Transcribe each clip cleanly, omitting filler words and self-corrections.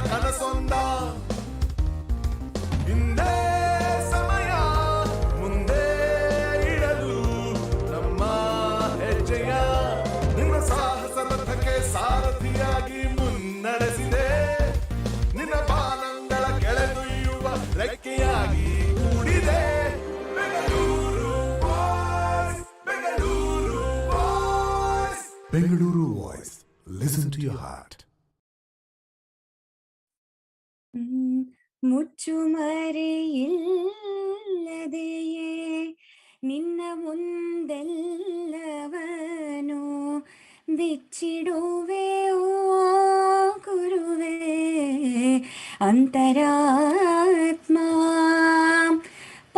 ಕನಸೊಂದ ಹಿಂದೆ ಸಮಯ ಮುಂದೆ ಇಡಲು ನಮ್ಮ ಹೆಜ್ಜೆಯ ನಿನ್ನ ಸಾಹಸ ರಥಕ್ಕೆ ಸಾರಥಿಯಾಗಿ ಮುನ್ನಡೆಸಿದೆ ನಿನ್ನ ಬಾನಂಗಳ ಕೆಳೆದೊಯ್ಯುವ ರೆಕ್ಕೆಯಾಗಿ ಕೂಡಿದೆ Bengaluru Voice Bengaluru Voice Bengaluru voice listen to your heart ಮುಚ್ಚುಮರೆಯಿಲ್ಲದೆಯೇ ನಿನ್ನ ಮುಂದೆಲ್ಲವನು ಬಿಚ್ಚಿಡುವೆ ಓ ಗುರುವೇ ಅಂತರಾತ್ಮ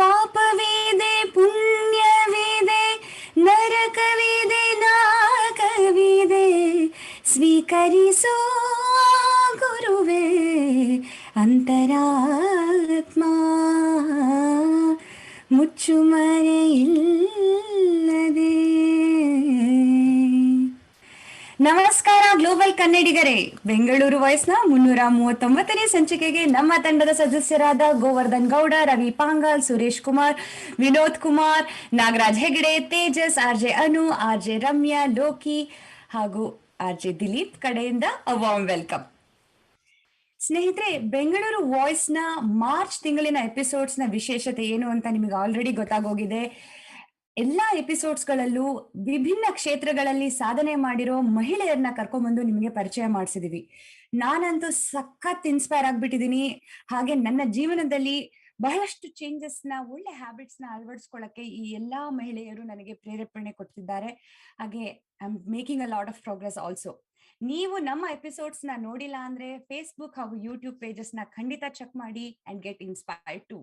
ಪಾಪವಿದೆ ಪುಣ್ಯವಿದೆ ನರಕವಿದೆ ನಾಕವಿದೆ ಸ್ವೀಕರಿಸೋ ಗುರುವೇ ಅಂತರಾತ್ಮ ಮುಚ್ಚುಮರೆಯಿಲ್ಲದೆ. ನಮಸ್ಕಾರ ಗ್ಲೋಬಲ್ ಕನ್ನಡಿಗರೇ, ಬೆಂಗಳೂರು ವಾಯ್ಸ್ನ 339ನೇ ಸಂಚಿಕೆಗೆ ನಮ್ಮ ತಂಡದ ಸದಸ್ಯರಾದ ಗೋವರ್ಧನ್ ಗೌಡ, ರವಿ ಪಾಂಗಾಲ್, ಸುರೇಶ್ ಕುಮಾರ್, ವಿನೋದ್ ಕುಮಾರ್, ನಾಗರಾಜ್ ಹೆಗಡೆ, ತೇಜಸ್, ಆರ್ಜೆ ಅನು, ಆರ್ಜೆ ರಮ್ಯಾ, ಲೋಕಿ ಹಾಗೂ ಆರ್ಜೆ ದಿಲೀಪ್ ಕಡೆಯಿಂದ ವಾರ್ಮ್ ವೆಲ್ಕಮ್. ಸ್ನೇಹಿತರೆ, ಬೆಂಗಳೂರು ವಾಯ್ಸ್ ನ ಮಾರ್ಚ್ ತಿಂಗಳಿನ ಎಪಿಸೋಡ್ಸ್ ನ ವಿಶೇಷತೆ ಏನು ಅಂತ ನಿಮಗೆ ಆಲ್ರೆಡಿ ಗೊತ್ತಾಗೋಗಿದೆ. ಎಲ್ಲಾ ಎಪಿಸೋಡ್ಸ್ ಗಳಲ್ಲೂ ವಿಭಿನ್ನ ಕ್ಷೇತ್ರಗಳಲ್ಲಿ ಸಾಧನೆ ಮಾಡಿರೋ ಮಹಿಳೆಯರನ್ನ ಕರ್ಕೊಂಡ್ಬಂದು ನಿಮಗೆ ಪರಿಚಯ ಮಾಡಿಸಿದೀವಿ. ನಾನಂತೂ ಸಖತ್ ಇನ್ಸ್ಪೈರ್ ಆಗ್ಬಿಟ್ಟಿದೀನಿ. ಹಾಗೆ ನನ್ನ ಜೀವನದಲ್ಲಿ ಬಹಳಷ್ಟು ಚೇಂಜಸ್ ನ, ಒಳ್ಳೆ ಹ್ಯಾಬಿಟ್ಸ್ ನ ಅಳವಡಿಸ್ಕೊಳ್ಳಕ್ಕೆ ಈ ಎಲ್ಲಾ ಮಹಿಳೆಯರು ನನಗೆ ಪ್ರೇರೇಪಣೆ ಕೊಡ್ತಿದ್ದಾರೆ. ಹಾಗೆ I am making a lot of progress also. ನೀವು ನಮ್ಮ ಎಪಿಸೋಡ್ಸ್ ನ ನೋಡಿಲ್ಲ ಅಂದ್ರೆ ಫೇಸ್ಬುಕ್ ಹಾಗೂ ಯೂಟ್ಯೂಬ್ ಪೇಜಸ್ ನ ಖಂಡಿತ ಚೆಕ್ ಮಾಡಿ ಅಂಡ್ ಗೆಟ್ ಇನ್ಸ್ಪೈರ್ಡ್ ಟು.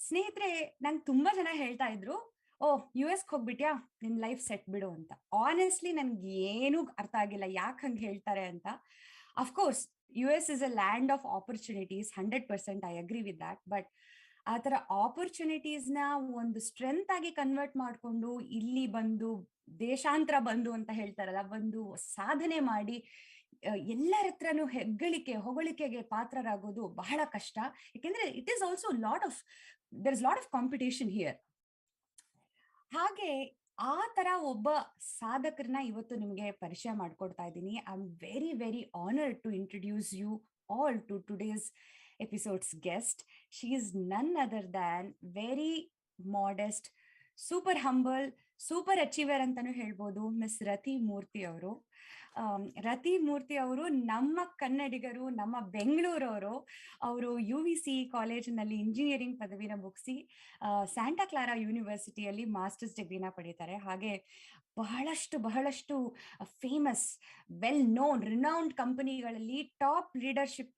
ಸ್ನೇಹಿತರೆ, ನಂಗೆ ತುಂಬಾ ಜನ ಹೇಳ್ತಾ ಇದ್ರು, US ಹೋಗ್ಬಿಟ್ಯಾ, ನಿನ್ ಲೈಫ್ ಸೆಟ್ ಬಿಡು ಅಂತ. ಆನೆಸ್ಟ್ಲಿ ನನ್ಗೆ ಏನೂ ಅರ್ಥ ಆಗಿಲ್ಲ ಯಾಕೆ ಹಂಗೆ ಹೇಳ್ತಾರೆ ಅಂತ. Of course US is a land of opportunities, 100% I agree with that. But ಆ ತರ ಆಪರ್ಚುನಿಟೀಸ್ ನ ಒಂದು ಸ್ಟ್ರೆಂತ್ ಆಗಿ ಕನ್ವರ್ಟ್ ಮಾಡ್ಕೊಂಡು ಇಲ್ಲಿ ಬಂದು ದೇಶಾಂತರ ಬಂದು ಅಂತ ಹೇಳ್ತಾರಲ್ಲ, ಒಂದು ಸಾಧನೆ ಮಾಡಿ ಎಲ್ಲರ ಹತ್ರನೂ ಹೊಗಳಿಕೆಗೆ ಪಾತ್ರರಾಗೋದು ಬಹಳ ಕಷ್ಟ. ಯಾಕೆಂದ್ರೆ it is also there is lot of competition here. ಹಾಗೆ ಆ ತರ ಒಬ್ಬ ಸಾಧಕರನ್ನ ಇವತ್ತು ನಿಮ್ಗೆ ಪರಿಚಯ ಮಾಡ್ಕೊಡ್ತಾ ಇದ್ದೀನಿ. I am very very honoured to introduce you all to today's episode's guest. She is none other than very modest, super humble, super achiever ಅಂತಾನು ಹೇಳ್ಬೋದು, ಮಿಸ್ ರಥಿ ಮೂರ್ತಿ ಅವರು. ರಥಿ ಮೂರ್ತಿ ಅವರು ನಮ್ಮ ಕನ್ನಡಿಗರು, ನಮ್ಮ ಬೆಂಗಳೂರವರು. ಅವರು UVC ಕಾಲೇಜಿನಲ್ಲಿ ಇಂಜಿನಿಯರಿಂಗ್ ಪದವಿನ ಮುಗಿಸಿ ಸ್ಯಾಂಟಾ ಕ್ಲಾರಾ ಯೂನಿವರ್ಸಿಟಿಯಲ್ಲಿ ಮಾಸ್ಟರ್ಸ್ ಡಿಗ್ರಿನ ಪಡೀತಾರೆ. ಹಾಗೆ ಬಹಳಷ್ಟು ಫೇಮಸ್, ವೆಲ್ ನೋನ್, ರಿನೌಂಡ್ ಕಂಪನಿಗಳಲ್ಲಿ ಟಾಪ್ ಲೀಡರ್ಶಿಪ್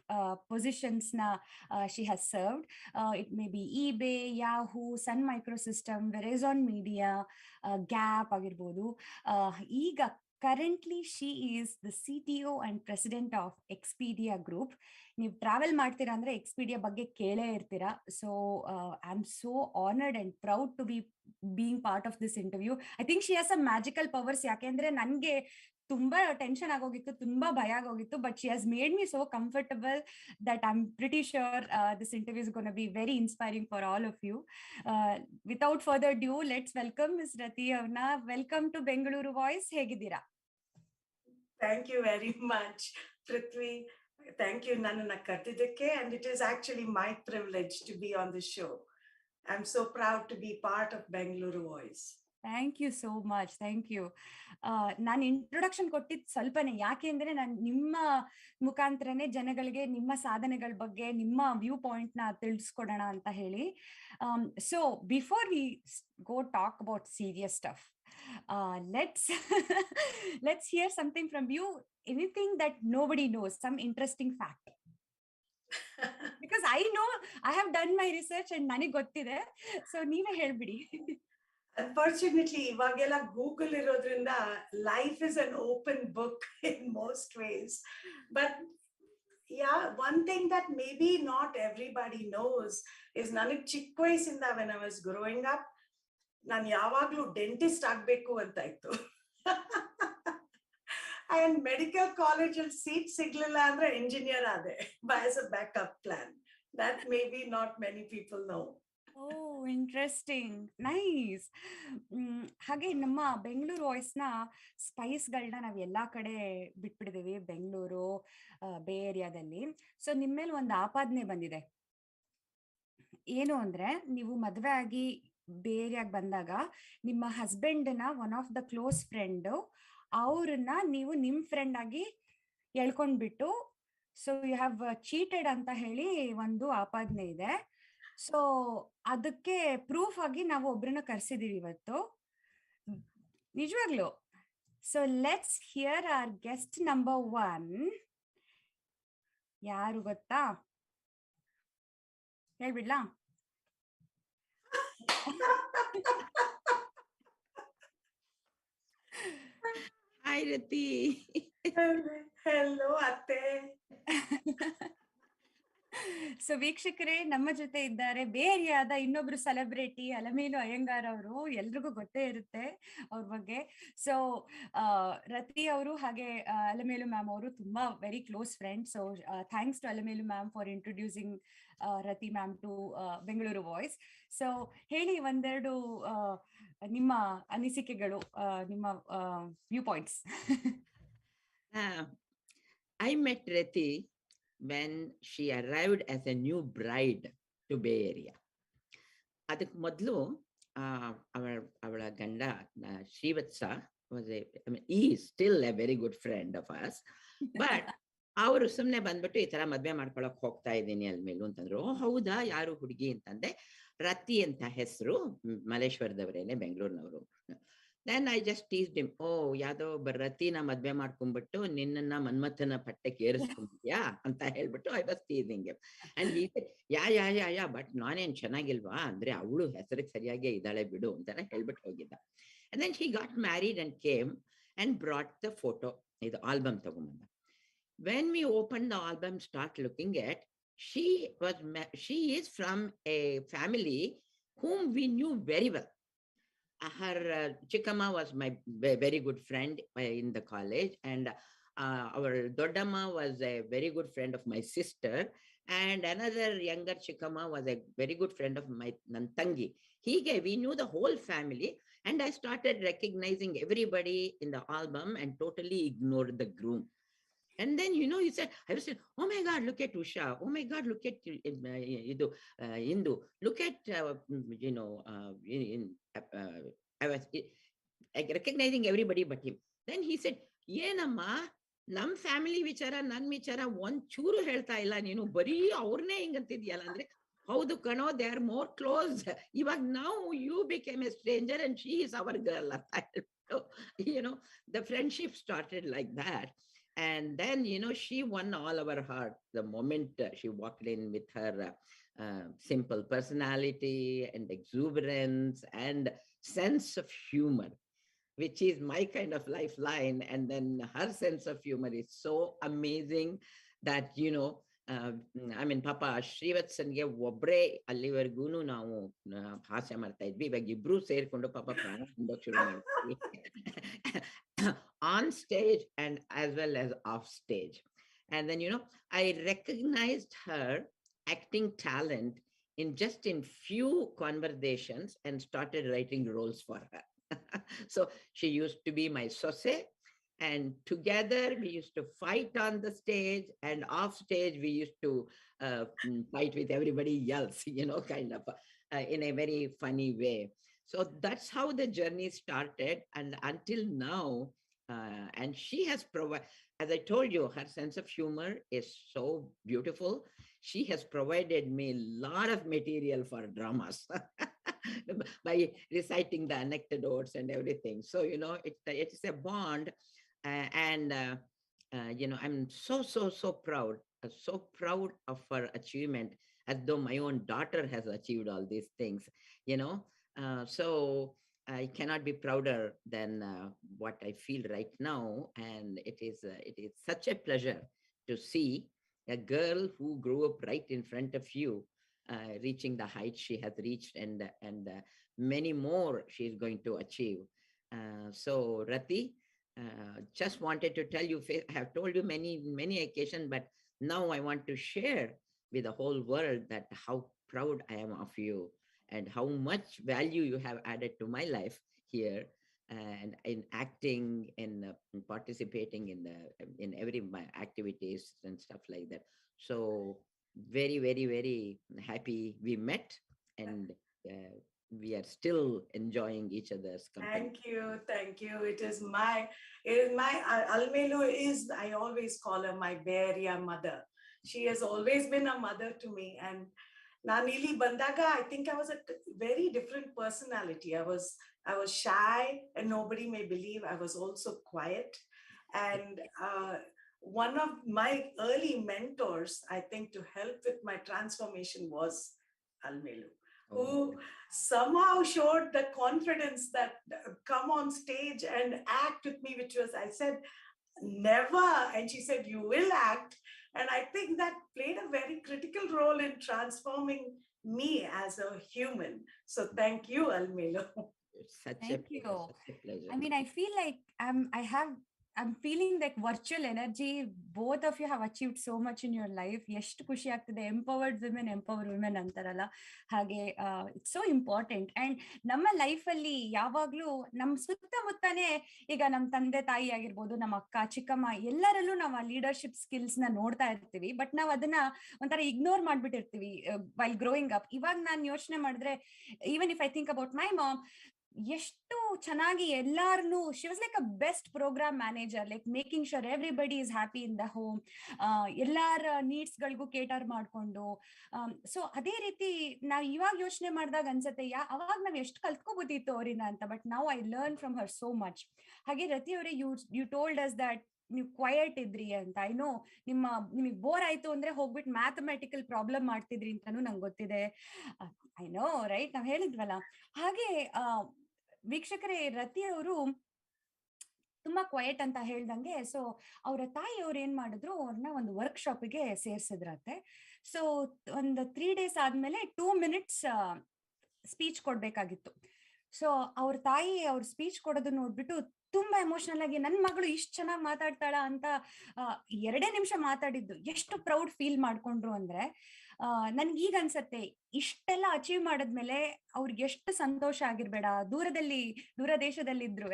ಪೊಸಿಷನ್ಸ್ ನ she has served. It may be eBay, Yahoo, Sun Microsystem, Verizon Media, Gap ಆಗಿರ್ಬೋದು. ಈಗ currently she is the CTO and president of Expedia Group. ನೀವು travel ಮಾಡ್ತೀರಾ ಅಂದ್ರೆ Expedia ಬಗ್ಗೆ ಕೇಳೇ ಇರ್ತೀರಾ. So I am so honoured and proud to be being part of this interview. I think she has a magical powers. ಯಾಕೆಂದ್ರೆ ನನ್ಗೆ ತುಂಬಾ tension ಆಗೋಗಿತ್ತು, ತುಂಬಾ ಭಯ ಆಗೋಗಿತ್ತು. But she has made me so comfortable that I am pretty sure this interview is gonna be very inspiring for all of you. Without further due, let's welcome miss Rathi ಅವ್ರನ್ನ. Welcome to Bengaluru Voice. ಹೇಗಿದ್ದೀರಾ? Thank you very much, Prithvi. Thank you, Nannana Kartidakke, and it is actually my privilege to be on the show. I'm so proud to be part of Bengaluru Voice. Thank you so much. Thank you. ನಾನು introduction ಕೊಟ್ಟಿದ್ದು ಸ್ವಲ್ಪನೇ, ಯಾಕೆಂದ್ರೆ ನಾನು ನಿಮ್ಮ ಮುಖಾಂತರನೇ ಜನಗಳಿಗೆ ನಿಮ್ಮ ಸಾಧನೆಗಳ ಬಗ್ಗೆ, ನಿಮ್ಮ ವ್ಯೂ ಪಾಯಿಂಟ್ ನ ತಿಳಿಸ್ಕೊಡೋಣ ಅಂತ ಹೇಳಿ. So before we go talk about serious stuff, let's hear something from you. Anything that nobody knows, some interesting fact. Because I know, I have done my research and ನನಗೆ ಗೊತ್ತಿದೆ. So ನೀವೇ ಹೇಳ್ಬಿಡಿ. Unfortunately, ಇವಗೆಲ್ಲ Google ಇರೋದ್ರಿಂದ life is an open book in most ways. But yeah, one thing that maybe not everybody knows is ನನಗೆ ಚಿಕ್ಕ ವಯಸ್ಸಿಂದ when I was growing up, ನಾನು ಯಾವಾಗ್ಲೂ ಡೆಂಟಿಸ್ಟ್ ಆಗ್ಬೇಕು ಅಂತ ಇತ್ತು. And medical college seat siglilla andre engineer ade as a backup plan. That maybe not many people know. Oh interesting, nice. ಹಾಗೆ ನಮ್ಮ ಬೆಂಗಳೂರು ವಾಯ್ಸ್ನ ಸ್ಪೈಸ್ಗಳನ್ನ ನಾವು ಎಲ್ಲಾ ಕಡೆ ಬಿಟ್ಬಿಟ್ಟಿದೀವಿ, ಬೆಂಗಳೂರು ಬೇ ಏರಿಯಾದಲ್ಲಿ. ಸೊ ನಿಮ್ಮ ಮೇಲೆ ಒಂದು ಆಪಾದನೆ ಬಂದಿದೆ. ಏನು ಅಂದ್ರೆ, ನೀವು ಮದ್ವೆ ಆಗಿ ಬೇ ಏರಿಯಾಗ್ ಬಂದಾಗ ನಿಮ್ಮ ಹಸ್ಬೆಂಡ್ನ one of the close friend ಅವ್ರನ್ನ ನೀವು ನಿಮ್ ಫ್ರೆಂಡ್ ಆಗಿ ಎಳ್ಕೊಂಡ್ಬಿಟ್ಟು, ಸೊ ಯು ಹ್ಯಾವ್ ಚೀಟೆಡ್ ಅಂತ ಹೇಳಿ ಒಂದು ಆಪಾದನೆ ಇದೆ. ಸೊ ಅದಕ್ಕೆ ಪ್ರೂಫ್ ಆಗಿ ನಾವು ಒಬ್ರನ್ನ ಕರ್ಸಿದೀವಿ ಇವತ್ತು, ನಿಜವಾಗ್ಲು. So let's hear our guest number 1. ಯಾರು ಗೊತ್ತಾ? ಹೇಳ್ಬಿಡ್ಲಾ? Hi, Rathi. Hello, atte. So ವೀಕ್ಷಕರೇ, ನಮ್ಮ ಜೊತೆ ಇದ್ದಾರೆ ಬೇ ಏರಿಯಾದ ಇನ್ನೊಬ್ರು ಸೆಲೆಬ್ರಿಟಿ ಅಲಮೇಲು ಅಯ್ಯಂಗಾರ್ ಅವರು. ಎಲ್ರಿಗೂ ಗೊತ್ತೇ ಇರುತ್ತೆ ಅವ್ರ ಬಗ್ಗೆ. ಸೊ ರತಿ ಅವರು ಹಾಗೆ ಅಲಮೇಲು ಮ್ಯಾಮ್ ಅವರು ತುಂಬಾ very close friend. So thanks to Alamelu ma'am for introducing Rathi ma'am to Bengaluru Voice. So ಹೇಳಿ ಒಂದೆರಡು ನಿಮ್ಮ ಅನಿಸಿಕೆಗಳು, ನಿಮ್ಮ view points. I met Rathi when she arrived as a new bride to Bay Area. ಅದಕ್ಕೆ ಮೊದಲು ಅವಳ ಗಂಡ Srivatsa was he is still a very good friend of us, but ಅವರು ಸುಮ್ಮನೆ ಬಂದ್ಬಿಟ್ಟು ಈ ತರ ಮದ್ವೆ ಮಾಡ್ಕೊಳಕ್ ಹೋಗ್ತಾ ಇದ್ದೀನಿ ಅಲ್ಮೇಲು ಅಂತಂದ್ರು. ಹೌದಾ, ಯಾರು ಹುಡುಗಿ ಅಂತಂದೆ. ರತಿ ಅಂತ ಹೆಸರು, ಮಲೇಶ್ವರದವರೇನೆ, ಬೆಂಗಳೂರಿನವರು. Then I just teased him, ಯಾವ್ದೋ ರತಿನ ಮದ್ವೆ ಮಾಡ್ಕೊಂಡ್ಬಿಟ್ಟು ನಿನ್ನ ಮನ್ಮಥನ ಪಟ್ಟಕ್ಕೆ ಏರಿಸ್ಕೊಂಡ್ಯಾ ಅಂತ ಹೇಳ್ಬಿಟ್ಟು I was teasing him. And he said, yeah but ನಾನೇನ್ ಚೆನ್ನಾಗಿಲ್ವಾ ಅಂದ್ರೆ, ಅವಳು ಹೆಸರಿಗೆ ಸರಿಯಾಗಿ ಇದ್ದಾಳೆ ಬಿಡು ಅಂತಾನೆ ಹೇಳ್ಬಿಟ್ಟು ಹೋಗಿದ್ದ. And then she got married and came and brought the photo, ಇದು album ತಗೊಂಬಂದ. When we opened the album, start looking at, she is from a family whom we knew very well. Her Chikama was my very good friend in the college, and our Dodama was a very good friend of my sister, and another younger Chikama was a very good friend of my Nantangi. We knew the whole family, and I started recognizing everybody in the album and totally ignored the groom. And then, he said, I was saying, oh my God, look at Usha. Oh my God, look at Indu. Look at, I was recognizing everybody but him. Then he said, ಏನಮ್ಮ ನಮ್ family ವಿಚಾರ, ನನ್ ವಿಚಾರ ಒಂಚೂರು ಹೇಳ್ತಾ ಇಲ್ಲ ನೀನು, ಬರೀ ಅವ್ರನ್ನೇ ಹಿಂಗಂತಿದ್ಯಲ್ಲ. ಅಂದ್ರೆ, ಹೌದು ಕಣೋ, ದೇ ಆರ್ ಮೋರ್ ಕ್ಲೋಸ್. ಇವಾಗ ನಾವು you became a stranger and she is our girl ಅಂತ ಹೇಳ್ಬಿಟ್ಟು, the friendship started like that. And then, she won all our heart the moment she walked in with her simple personality and exuberance and sense of humor, which is my kind of lifeline. And then her sense of humor is so amazing that, ಪಾಪ ಶ್ರೀವತ್ಸನ್ಗೆ ಒಬ್ರೇ ಅಲ್ಲಿವರೆಗೂ ನಾವು ಹಾಸ್ಯ ಮಾಡ್ತಾ ಇದ್ವಿ. ಇವಾಗ ಇಬ್ರು ಸೇರ್ಕೊಂಡು ಪಾಪ ಪ್ರಾಣ ತುಂಬಕ್ ಶುರು ಮಾಡ್ತೀವಿ on stage and as well as off stage. And then, I recognized her acting talent in few conversations and started writing roles for her. So she used to be my sose, and together we used to fight on the stage, and off stage we used to fight with everybody else, kind of in a very funny way. So that's how the journey started, and until now, and she has provided, as I told you, her sense of humor is so beautiful. She has provided me a lot of material for dramas by reciting the anecdotes and everything. So, it's a bond. And I'm so proud of her achievement, as though my own daughter has achieved all these things, so I cannot be prouder than what I feel right now. And it is such a pleasure to see a girl who grew up right in front of you reaching the heights she has reached, and many more she is going to achieve. So Rathi, just wanted to tell you, I have told you many occasions, but now I want to share with the whole world that how proud I am of you and how much value you have added to my life here, and in acting and participating in every my activities and stuff like that. So very, very, very happy we met, and we are still enjoying each other's company. Thank you. It is my Almelu is, I always call her my Bay Area mother. She has always been a mother to me. And Nanili Bandaga, I think I was a very different personality. I was shy, and nobody may believe I was also quiet. And one of my early mentors, I think, to help with my transformation was Almelu, who somehow showed the confidence that come on stage and act with me, which was, I said, never. And she said, you will act. And I think that played a very critical role in transforming me as a human. So thank you, Almelu. It's such Thank a you. pleasure, such a pleasure. I mean, I feel like I'm feeling like virtual energy. Both of you have achieved so much in your life. ಎಷ್ಟು ಖುಷಿ ಆಗ್ತಿದೆ. Empowered women ಅಂತಾರಲ್ಲ ಹಾಗೆ. It's so important. And ನಮ್ಮ ಲೈಫಲ್ಲಿ ಯಾವಾಗ್ಲೂ ನಮ್ಮ ಸುತ್ತಮುತ್ತನೇ, ಈಗ ನಮ್ಮ ತಂದೆ ತಾಯಿ ಆಗಿರ್ಬೋದು, ನಮ್ಮ ಅಕ್ಕ ಚಿಕ್ಕಮ್ಮ, ಎಲ್ಲರಲ್ಲೂ ನಾವು ಆ ಲೀಡರ್ಶಿಪ್ ಸ್ಕಿಲ್ಸ್ ನ ನೋಡ್ತಾ ಇರ್ತೀವಿ. ಬಟ್ ನಾವು ಅದನ್ನ ಒಂಥರ ಇಗ್ನೋರ್ ಮಾಡ್ಬಿಟ್ಟಿರ್ತೀವಿ ವೈಲ್ ಗ್ರೋಯಿಂಗ್ ಅಪ್. ಇವಾಗ ನಾನು ಯೋಚನೆ ಮಾಡಿದ್ರೆ, even if I think about my mom, ಎಷ್ಟು ಚೆನ್ನಾಗಿ ಎಲ್ಲಾರನ್ನು, she was like a best programme manager, like making sure everybody is happy in the home, ಎಲ್ಲಾರ ನೀಡ್ಸ್ ಗಳಿಗೂ ಕೇಟರ್ ಮಾಡ್ಕೊಂಡು. ಸೊ ಅದೇ ರೀತಿ ನಾವ್ ಇವಾಗ ಯೋಚನೆ ಮಾಡಿದಾಗ ಅನ್ಸತ್ತೆ, ಅವಾಗ ನಾವ್ ಎಷ್ಟು ಕಲ್ತ್ಕೋಬೋದಿತ್ತು ಅವರಿನ ಅಂತ. But now I learn from her so much. ಹಾಗೆ ರತಿ ಅವರೇ, ಯು ಟೋಲ್ಡ್ ಅಸ್ ದಟ್ ನೀವು ಕ್ವಯಟ್ ಇದ್ರಿ ಅಂತ. ಐ ನೋ ನಿಮಗೆ ಬೋರ್ ಆಯ್ತು ಅಂದ್ರೆ ಹೋಗ್ಬಿಟ್ಟು ಮ್ಯಾಥಮೆಟಿಕಲ್ ಪ್ರಾಬ್ಲಮ್ ಮಾಡ್ತಿದ್ರಿ ಅಂತಾನು ನಂಗೆ ಗೊತ್ತಿದೆ. I know, right? ನಾವ್ ಹೇಳಿದ್ವಲ್ಲ. ಹಾಗೆ ವೀಕ್ಷಕರೇ, ರತಿ ಅವರು ತುಂಬಾ ಕ್ವಯಟ್ ಅಂತ ಹೇಳ್ದಂಗೆ, ಸೊ ಅವರ ತಾಯಿಯವ್ರು ಏನ್ ಮಾಡಿದ್ರು, ಅವ್ರನ್ನ ಒಂದು ವರ್ಕ್ಶಾಪ್ಗೆ ಸೇರ್ಸಿದ್ರತ್ತೆ. ಸೊ ಒಂದು 3 days ಆದ್ಮೇಲೆ 2 minutes ಸ್ಪೀಚ್ ಕೊಡ್ಬೇಕಾಗಿತ್ತು. ಸೊ ಅವ್ರ ತಾಯಿ ಅವ್ರ ಸ್ಪೀಚ್ ಕೊಡೋದು ನೋಡ್ಬಿಟ್ಟು ತುಂಬಾ ಎಮೋಷನಲ್ ಆಗಿ, ನನ್ ಮಗಳು ಇಷ್ಟು ಚೆನ್ನಾಗಿ ಮಾತಾಡ್ತಾಳ ಅಂತ 2 ನಿಮಿಷ ಮಾತಾಡಿದ್ದು ಎಷ್ಟು ಪ್ರೌಡ್ ಫೀಲ್ ಮಾಡ್ಕೊಂಡ್ರು ಅಂದ್ರೆ, ನನ್ಗೀಗ ಅನ್ಸತ್ತೆ, ಇಷ್ಟೆಲ್ಲ ಅಚೀವ್ ಮಾಡಿದ್ಮೇಲೆ ಅವ್ರಿಗೆ ಎಷ್ಟು ಸಂತೋಷ ಆಗಿರ್ಬೇಡ, ದೂರ ದೇಶದಲ್ಲಿದ್ರು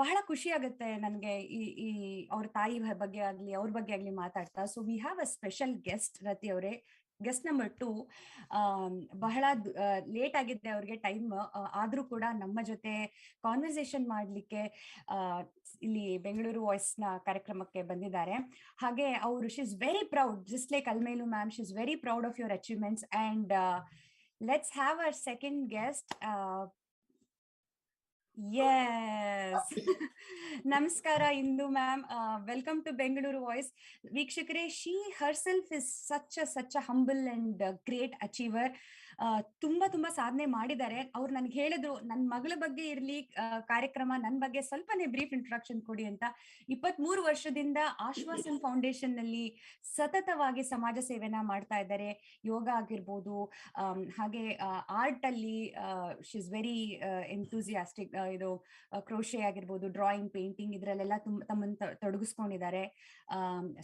ಬಹಳ ಖುಷಿ ಆಗುತ್ತೆ ನನ್ಗೆ ಈ ಅವ್ರ ತಾಯಿ ಬಗ್ಗೆ ಆಗ್ಲಿ ಅವ್ರ ಬಗ್ಗೆ ಆಗ್ಲಿ ಮಾತಾಡ್ತಾ. So we have a special guest, Rathi ಅವರೇ, ಗೆಸ್ಟ್ ನಂಬರ್ 2. ಬಹಳ ಲೇಟ್ ಆಗಿದೆ ಅವ್ರಿಗೆ ಟೈಮ್, ಆದ್ರೂ ಕೂಡ ನಮ್ಮ ಜೊತೆ ಕಾನ್ವರ್ಸೇಷನ್ ಮಾಡ್ಲಿಕ್ಕೆ ಇಲ್ಲಿ ಬೆಂಗಳೂರು ವಾಯ್ಸ್ ನ ಕಾರ್ಯಕ್ರಮಕ್ಕೆ ಬಂದಿದ್ದಾರೆ. ಹಾಗೆ ಅವರು, she is very proud, just like Alamelu ma'am, she is very proud of your achievements. And let's have our second guest. Yes. Namaskara, Indu ma'am. Welcome to Bengaluru Voice. Veekshakare, she herself is such a humble and great achiever. ತುಂಬಾ ಸಾಧನೆ ಮಾಡಿದ್ದಾರೆ. ಅವ್ರು ನನ್ಗೆ ಹೇಳಿದ್ರು, ನನ್ನ ಮಗಳ ಬಗ್ಗೆ ಇರ್ಲಿ ಕಾರ್ಯಕ್ರಮ, ನನ್ನ ಬಗ್ಗೆ ಸ್ವಲ್ಪನೇ ಬ್ರೀಫ್ ಇಂಟ್ರೊಡಕ್ಷನ್ ಕೊಡಿ ಅಂತ. 23 ವರ್ಷದಿಂದ ಆಶ್ವಾಸನ್ ಫೌಂಡೇಶನ್ ನಲ್ಲಿ ಸತತವಾಗಿ ಸಮಾಜ ಸೇವೆನ ಮಾಡ್ತಾ ಇದ್ದಾರೆ. ಯೋಗ ಆಗಿರ್ಬೋದು, ಹಾಗೆ ಆರ್ಟ್ ಅಲ್ಲಿ ಶಿ ಇಸ್ ವೆರಿ ಎಂಥೂಸಿಯಾಸ್ಟಿಕ್. ಇದು ಕ್ರೋಶೆ ಆಗಿರ್ಬೋದು, ಡ್ರಾಯಿಂಗ್, ಪೇಂಟಿಂಗ್, ಇದ್ರಲ್ಲೆಲ್ಲ ತಮ್ಮನ್ನು ತೊಡಗಿಸ್ಕೊಂಡಿದ್ದಾರೆ.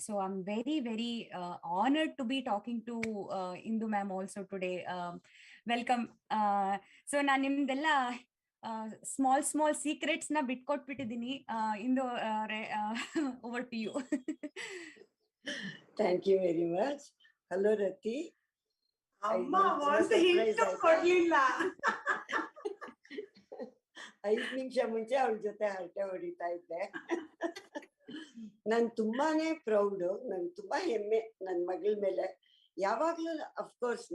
So I am very honoured to be talking to Indu ma'am also today. Welcome. So ನಾನು ನಿಮ್ದೆಲ್ಲ ಸ್ಮಾಲ್ ಸೀಕ್ರೆಟ್ಸ್ ನ ಬಿಟ್ಕೊಟ್ಬಿಟ್ಟಿದ್ದೀನಿ. Indu over to you. Thank you very much. Hello, Rathi. Amma, ಒಂದು ಹಿಂಟ್ ಕೊಡ್ಲಿಲ್ಲ. 5 ನಿಮಿಷ ಮುಂಚೆ ಅವಳ ಜೊತೆ ಹರಟೆ ಹೊಡಿತಾ ಇದ್ದೆ. ನಾನ್ ತುಂಬಾನೇ ಪ್ರೌಡ್, ನನ್ ತುಂಬಾ ಹೆಮ್ಮೆ ನನ್ನ ಮಗಳ ಮೇಲೆ. ಯಾವಾಗ್ಲೂ ಅಫ್ಕೋರ್ಸ್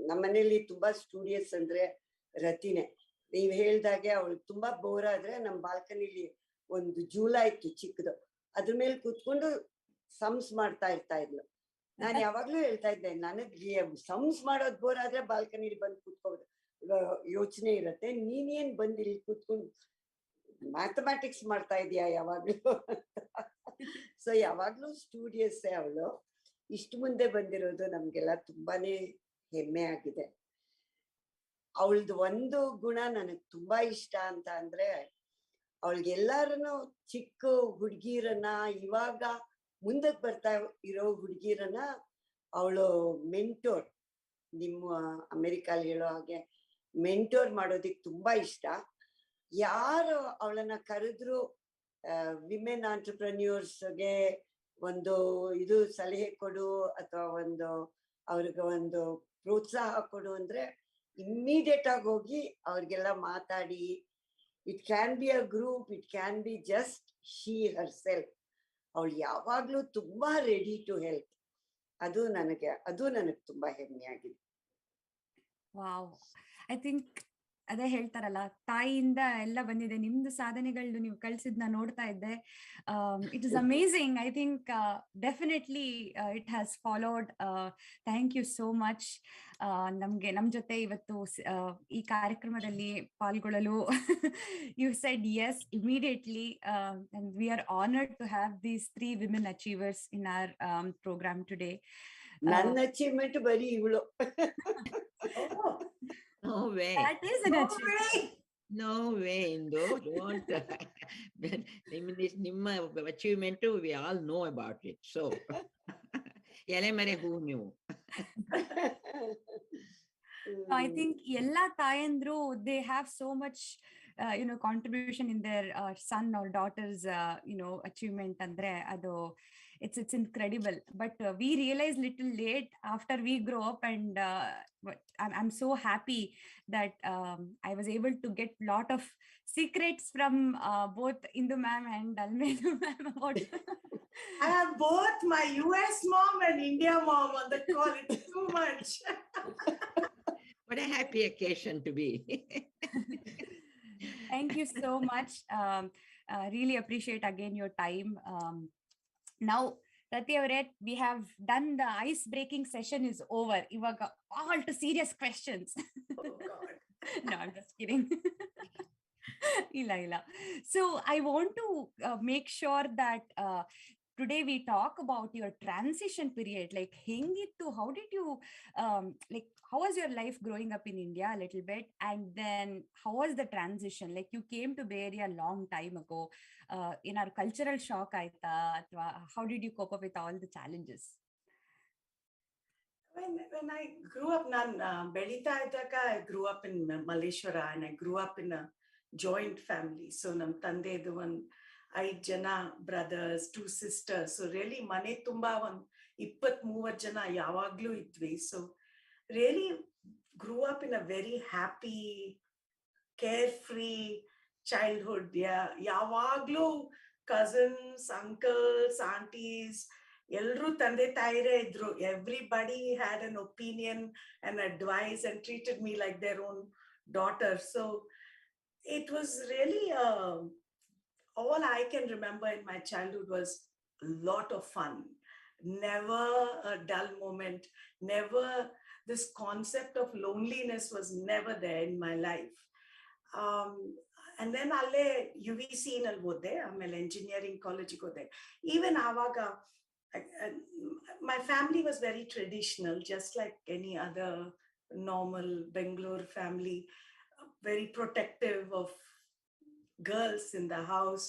ನಮ್ಮನೇಲಿ ತುಂಬಾ ಸ್ಟೂಡಿಯಸ್ ಅಂದ್ರೆ ರತಿನೇ. ನೀವ್ ಹೇಳ್ದಾಗೆ ಅವಳು ತುಂಬಾ ಬೋರ್ ಆದ್ರೆ ನಮ್ ಬಾಲ್ಕನಿಲಿ ಒಂದು ಜೂಲ ಇತ್ತು ಚಿಕ್ಕದು, ಅದ್ರ ಮೇಲೆ ಕೂತ್ಕೊಂಡು ಸಮ್ಸ್ ಮಾಡ್ತಾ ಇರ್ತಾ ಇದ್ಲು. ನಾನ್ ಯಾವಾಗ್ಲೂ ಹೇಳ್ತಾ ಇದ್ದೆ, ನನಗೆ ಸಮ್ಸ್ ಮಾಡೋದ್ ಬೋರ್ ಆದ್ರೆ ಬಾಲ್ಕನಿಲಿ ಬಂದು ಕೂತ್ಕೋಬೋದು, ಯೋಚನೆ ಇರತ್ತೆ. ನೀನೇನ್ ಬಂದು ಇಲ್ಲಿ ಕೂತ್ಕೊಂಡು ಮ್ಯಾಥಮ್ಯಾಟಿಕ್ಸ್ ಮಾಡ್ತಾ ಇದೀಯಾ ಯಾವಾಗ್ಲೂ? ಸೊ ಯಾವಾಗ್ಲೂ ಸ್ಟೂಡಿಯಸ್ ಅವಳು. ಇಷ್ಟು ಮುಂದೆ ಬಂದಿರೋದು ನಮ್ಗೆಲ್ಲ ತುಂಬಾನೇ ಹೆಮ್ಮೆ ಆಗಿದೆ. ಅವಳದು ಒಂದು ಗುಣ ನನಗ್ ತುಂಬಾ ಇಷ್ಟ ಅಂತ ಅಂದ್ರೆ, ಅವಳಿಗೆಲ್ಲಾರನು ಚಿಕ್ಕ ಹುಡುಗಿರನ್ನ ಇವಾಗ ಮುಂದಕ್ಕೆ ಬರ್ತಾ ಇರೋ ಹುಡುಗಿರನ್ನ ಅವಳು ಮೆಂಟೋರ್, ನಿಮ್ಮ ಅಮೆರಿಕಲ್ಲಿ ಹೇಳೋ ಹಾಗೆ ಮೆಂಟೋರ್ ಮಾಡೋದಿಕ್ ತುಂಬಾ ಇಷ್ಟ. ಯಾರು ಅವಳನ್ನ ಕರೆದ್ರು ವಿಮೆನ್ ಆಂಟರ್ಪ್ರೆನ್ಯೂರ್ಸ್ಗೆ ಒಂದು ಇದು ಸಲಹೆ ಕೊಡು ಅಥವಾ ಒಂದು ಅವ್ರಿಗೆ ಒಂದು ಪ್ರೋತ್ಸಾಹ ಕೊಡು ಅಂದ್ರೆ ಇಮ್ಮಿಡಿಯೇಟ್ ಆಗಿ ಹೋಗಿ ಅವ್ರಿಗೆಲ್ಲ ಮಾತಾಡಿ, it can be a group, it can be just she Har self. ಅವಳು ಯಾವಾಗ್ಲೂ ತುಂಬಾ ರೆಡಿ ಟು ಹೆಲ್ಪ್. ಅದು ನನಗೆ ತುಂಬಾ ಹೆಮ್ಮೆ ಆಗಿದೆ. ವಾವ್, ಐ ಥಿಂಕ್ ಅದೇ ಹೇಳ್ತಾರಲ್ಲ, ತಾಯಿಯಿಂದ ಎಲ್ಲ ಬಂದಿದೆ. ನಿಮ್ದು ಸಾಧನೆಗಳು ನೀವು ಕಳ್ಸಿದ್ನ ನೋಡ್ತಾ ಇದ್ದೆ. It is amazing. I think definitely it has followed. Thank you so much ನಮ್ ಜೊತೆ ಇವತ್ತು ಈ ಕಾರ್ಯಕ್ರಮದಲ್ಲಿ ಪಾಲ್ಗೊಳ್ಳಲು. You said yes immediately, and we are honored to have these 3 women achievers in our program today. ನನ್ನ ಅಚೀವ್ಮೆಂಟ್ ಬರೀ ಇವಳು. No way. That is an achievement. No way, Indu. Don't. ನಿಮ್ಮ achievement, we all know about it. So, ಎಲೆ ಮರೆ ಹೂ ನೀವು. I think ella tayandru, they have so much contribution in their son or daughter's achievement andre adu it's incredible. But we realize little late after we grow up, and I'm so happy that I was able to get lot of secrets from both Indu ma'am and Almedu ma'am about I have both my US mom and India mom on the call. It's too much. What a happy occasion to be. Thank you so much. Really appreciate again your time. Now, Rathi avare, we have done the ice breaking session is over. Ivaga all to serious questions. Oh God. No, I'm just kidding. Illa. So I want to make sure that today we talk about your transition period. Like, hengittu, how did you how was your life growing up in India a little bit, and then how was the transition? Like, you came to Bay Area a long time ago. In our cultural shock aita, athwa how did you cope up with all the challenges? When I grew up, Belita Itaka, I grew up in Malaysia, and I grew up in a joint family. So nam tandedu one 5 jana brothers, 2 sisters. So really mane tumba one 23 jana yavaglu idvi. So really grew up in a very happy, carefree childhood. Yeah, yavaglu cousins, uncles, aunties, elru tande taire idru. Everybody had an opinion and advice and treated me like their own daughter. So it was really all I can remember in my childhood was a lot of fun. Never a dull moment. Never, this concept of loneliness was never there in my life. And then alle UVC nal hode, amele engineering college hode. Even avaga, my family was very traditional, just like any other normal Bengaluru family. Very protective of girls in the house.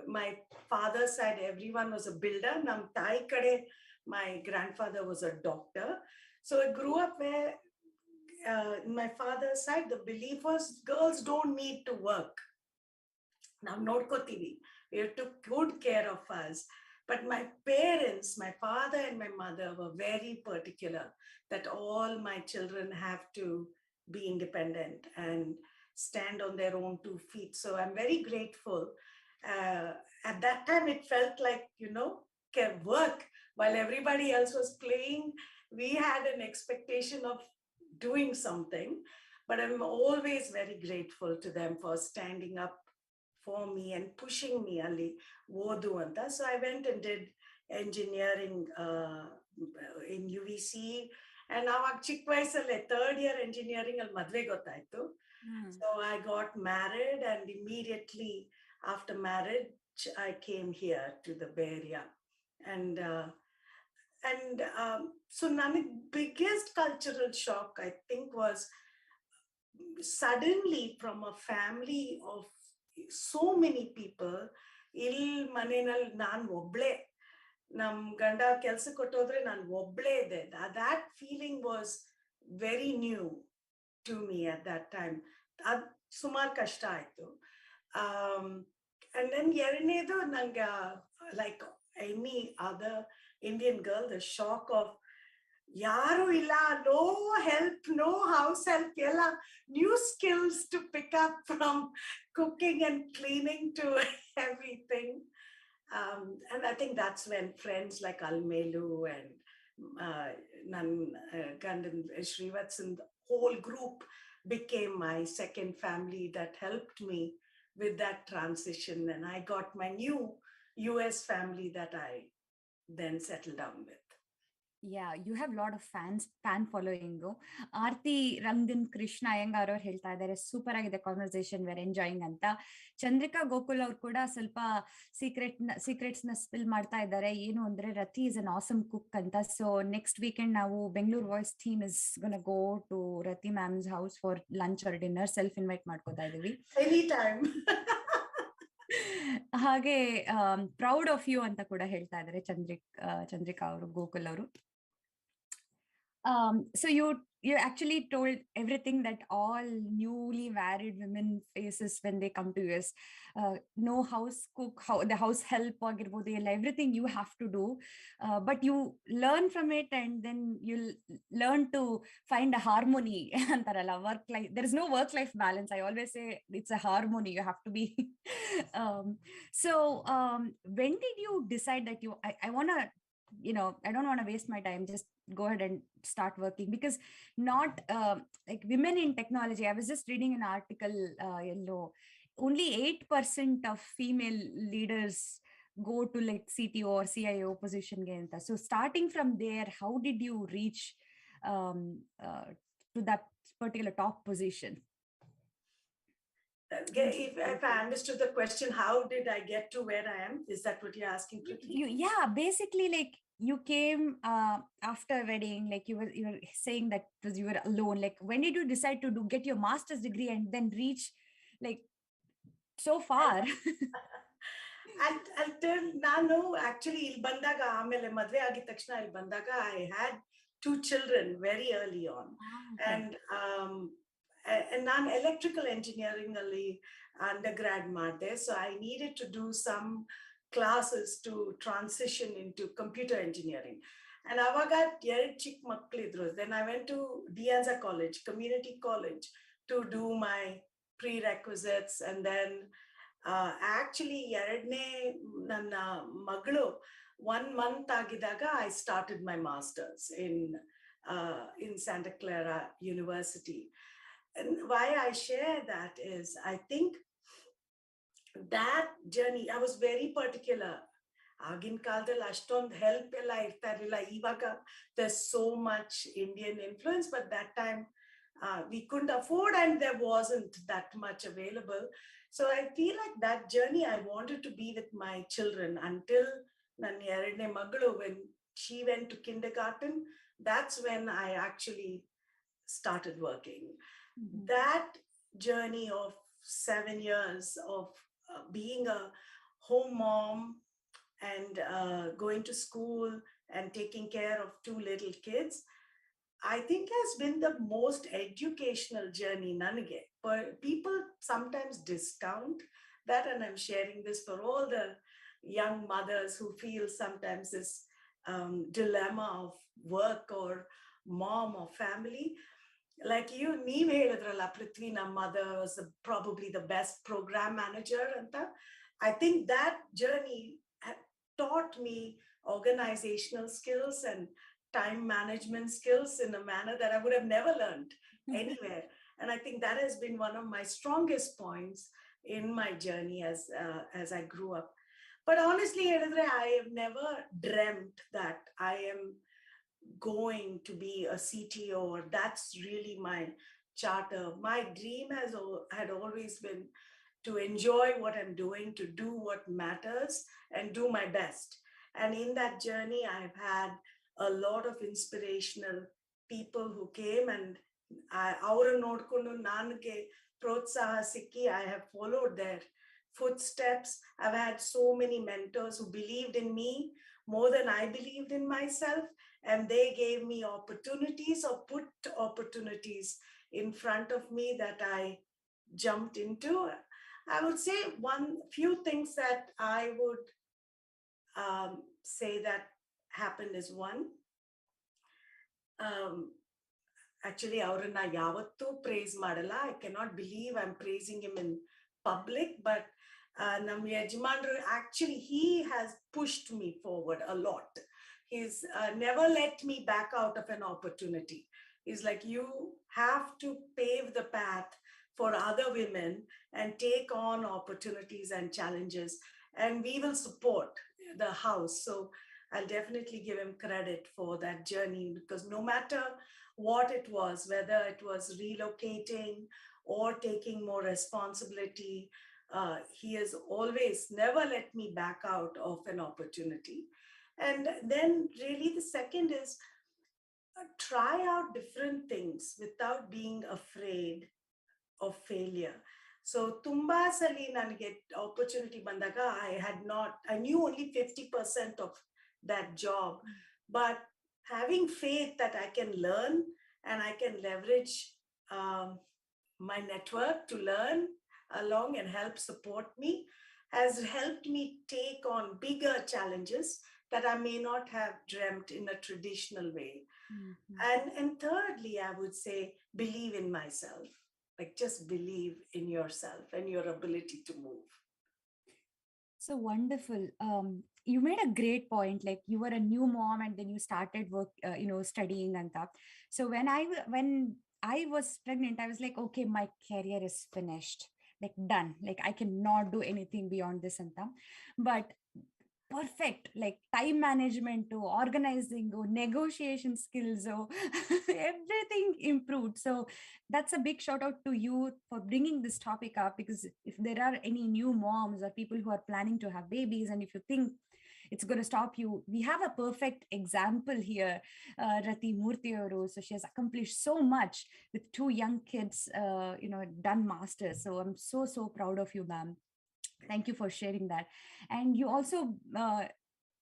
My father's side, everyone was a builder. Nam tai kade, my grandfather was a doctor. So I grew up where my father's side, the belief was girls don't need to work. Now nodkotivi, we took good care of us. But my parents, my father and my mother, were very particular that all my children have to be independent and stand on their own 2 feet. So I'm very grateful. At that time, it felt like, work while everybody else was playing. We had an expectation of doing something, but I'm always very grateful to them for standing up for me and pushing me ali odu anta. So I went and did engineering in UVC. And aವಾಗ ಚಿಕ್ಕ ವಯಸ್ಸಲ್ಲೇ 3rd year engineering ಅಲ್ಲಿ ಮದ್ವೆ ಗೊತ್ತಾಯ್ತು. So I got married, and immediately after marriage I came here to the Bay Area. And so my biggest cultural shock, I think, was suddenly from a family of so many people il maneನಲ್ಲಿ ನಾನು ಒಬ್ಳೆ ನಮ್ ಗಂಡ ಕೆಲ್ಸಕ್ಕೆ ಕೊಟ್ಟೋದ್ರೆ ನಾನು ಒಬ್ಳೆ ಇದ್ದೆ. that feeling was very new to me at that time. ಅದ್ ಸುಮಾರು ಕಷ್ಟ ಆಯ್ತು. And then ಎರಡನೇದು ನಂಗೆ like any other Indian girl, the shock of ಯಾರು ಇಲ್ಲ, no help, no house help, ಎಲ್ಲ new skills to pick up from cooking and cleaning to everything. And I think that's when friends like Almelu and Gandan Srivatsan, the whole group became my second family that helped me with that transition. And I got my new US family that I then settled down with. Yeah, you have a lot of fan following. ಆರ್ತಿ ರಂಗನ್ ಕೃಷ್ಣ ಅಯ್ಯಂಗಾರ್ ಅವ್ರು ಹೇಳ್ತಾ ಇದ್ದಾರೆ, super ಆಗಿದೆ conversation, wear enjoying ಅಂತ. ಚಂದ್ರಿಕಾ ಗೋಕುಲ್ ಅವ್ರು ಕೂಡ ಸ್ವಲ್ಪ secrets ನ spill ಮಾಡ್ತಾ ಇದ್ದಾರೆ. ಏನು ಅಂದ್ರೆ Rathi is an awesome cook ಅಂತ. ಸೊ ನೆಕ್ಸ್ಟ್ ವೀಕೆಂಡ್ ನಾವು Bengaluru Voice team is gonna go to Rathi ma'am's house for lunch or dinner. Self invite ಮಾಡ್ಕೋತಾ ಇದೀವಿ. Any time. ಹಾಗೆ ಪ್ರೌಡ್ ಆಫ್ ಯು ಅಂತ ಕೂಡ ಹೇಳ್ತಾ ಇದ್ದಾರೆ ಚಂದ್ರಿಕಾ ಅವರು, ಗೋಕುಲ್ ಅವರು. So you actually told everything that all newly married women faces when they come to US. No house cook, the house help agirbodu, everything you have to do, but you learn from it, and then you learn to find a harmony. Antaralla, work life, there is no work life balance. I always say it's a harmony, you have to be so when did you decide that I want to, I don't want to waste my time, just go ahead and start working? Because not like women in technology, I was just reading an article, only 8% of female leaders go to like CTO or CIO position. So starting from there, how did you reach to that particular top position? If I understood the question, how did I get to where I am? Is that what you're asking? Yeah, basically, like you came after wedding, like you were saying that you were alone. Like when did you decide to get your master's degree and then reach like so far? Until ನಾನು actually ಇಲ್ಲಿ ಬಂದಾಗ, ಆಮೇಲೆ ಮದ್ವೆ ಆಗಿದ ತಕ್ಷಣ ಇಲ್ಲಿ ಬಂದಾಗ, I had 2 children very early on. Okay. And ನಾನು electrical engineering ಅಲ್ಲಿ undergrad ಮಾಡಿದೆ, so I needed to do some classes to transition into computer engineering. And avaga ಎರಡು ಚಿಕ್ಕ ಮಕ್ಕಳಿದ್ರು. Then I went to Dianza College, community college, to do my prerequisites. And then actually ಎರಡನೇ ನನ್ನ ಮಗಳು 1 month ಆಗಿದಾಗ I started my masters in Santa Clara University. And why I share that is, I think that journey, I was very particular. ಆಗಿನ ಕಾಲದಲ್ಲಿ ಅಷ್ಟೊಂದು help ಎಲ್ಲ ಇರ್ತಾ ಇರಲಿಲ್ಲ. ಇವಾಗ there's so much Indian influence, but that time we couldn't afford, and there wasn't that much available. So I feel like that journey, I wanted to be with my children until ನನ್ನ ಎರಡನೇ ಮಗಳು, when she went to kindergarten, that's when I actually started working. Mm-hmm. That journey of 7 years of being a home mom and going to school and taking care of 2 little kids, I think has been the most educational journey nanage. But people sometimes discount that, and I'm sharing this for all the young mothers who feel sometimes this dilemma of work or mom or family. Like ನೀವ್ ಹೇಳಿದ್ರಲ್ಲ Prithvi, ನಮ್ಮ mother was probably the best program manager anta. I think that journey taught me organizational skills and time management skills in a manner that I would have never learned anywhere. And I think that has been one of my strongest points in my journey as I grew up. But honestly, I have never dreamt that I am going to be a CTO, or that's really my charter. My dream had always been to enjoy what I'm doing, to do what matters, and do my best. And in that journey, I've had a lot of inspirational people who came, and ಅವರ ನೋಡ್ಕೊಂಡು ನನಗೆ ಪ್ರೋತ್ಸಾಹ ಸಿಕ್ಕಿ I have followed their footsteps. I've had so many mentors who believed in me more than I believed in myself. And they gave me opportunities or put opportunities in front of me that I jumped into. I would say one few things that I would say that happened is one, um, actually ಅವ್ರನ್ನ ಯಾವತ್ತೂ praise ಮಾಡಲ್ಲ. I cannot believe I'm praising him in public, but ನಮ್ಮ ಯಜಮಾನ್ರು actually he has pushed me forward a lot. He's never let me back out of an opportunity. He's like, you have to pave the path for other women and take on opportunities and challenges, and we will support the house. So I'll definitely give him credit for that journey, because no matter what it was, whether it was relocating or taking more responsibility, he has always never let me back out of an opportunity. And then really the second is try out different things without being afraid of failure. So ತುಂಬಾ ಸಲಿ ನನಗೆ opportunity ಬಂದಾಗ I knew only 50% of that job, but having faith that I can learn and I can leverage um, my network to learn along and help support me has helped me take on bigger challenges that I may not have dreamt in a traditional way. And thirdly, I would say believe in myself. Like just believe in yourself and your ability to move. So wonderful. You made a great point. Like you were a new mom and then you started work, studying and stuff. So when I was pregnant, I was like, okay, my career is finished, like done. Like I cannot do anything beyond this and that. But perfect, like time management, organizing, negotiation skills, everything improved. So that's a big shout out to you for bringing this topic up, because if there are any new moms or people who are planning to have babies, and if you think it's going to stop you, we have a perfect example here, Rathi Murthy Auru. So she has accomplished so much with 2 young kids, done masters. So I'm so proud of you, ma'am. Thank you for sharing that. And you also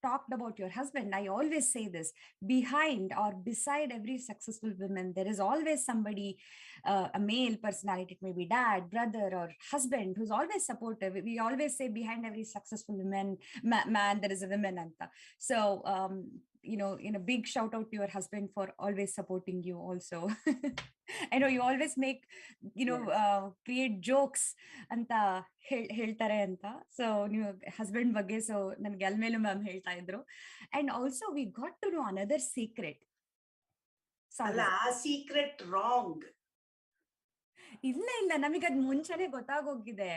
talked about your husband. I always say this: behind or beside every successful woman, there is always somebody, a male personality, it may be dad, brother, or husband, who's always supportive. We always say behind every successful woman, man, there is a woman. Anta. So a big shout out to your husband for always supporting you also. I know you always make, create jokes ಅಂತ ಹೇಳ್ತಾರೆ ಅಂತ. So ನೀವು husband ಬಗ್ಗೆ, so ನನ್ಗೆ ಎಲ್ಮೇಲೂ ma'am ಹೇಳ್ತಾ ಇದ್ರು. And also we got to know another secret. ಅಲ್ಲ, ಆ ಸೀಕ್ರೆಟ್ ರಾಂಗ್. ಇಲ್ಲ, ನಮಗದ್ ಮುಂಚೆನೆ ಗೊತ್ತಾಗೋಗಿದೆ.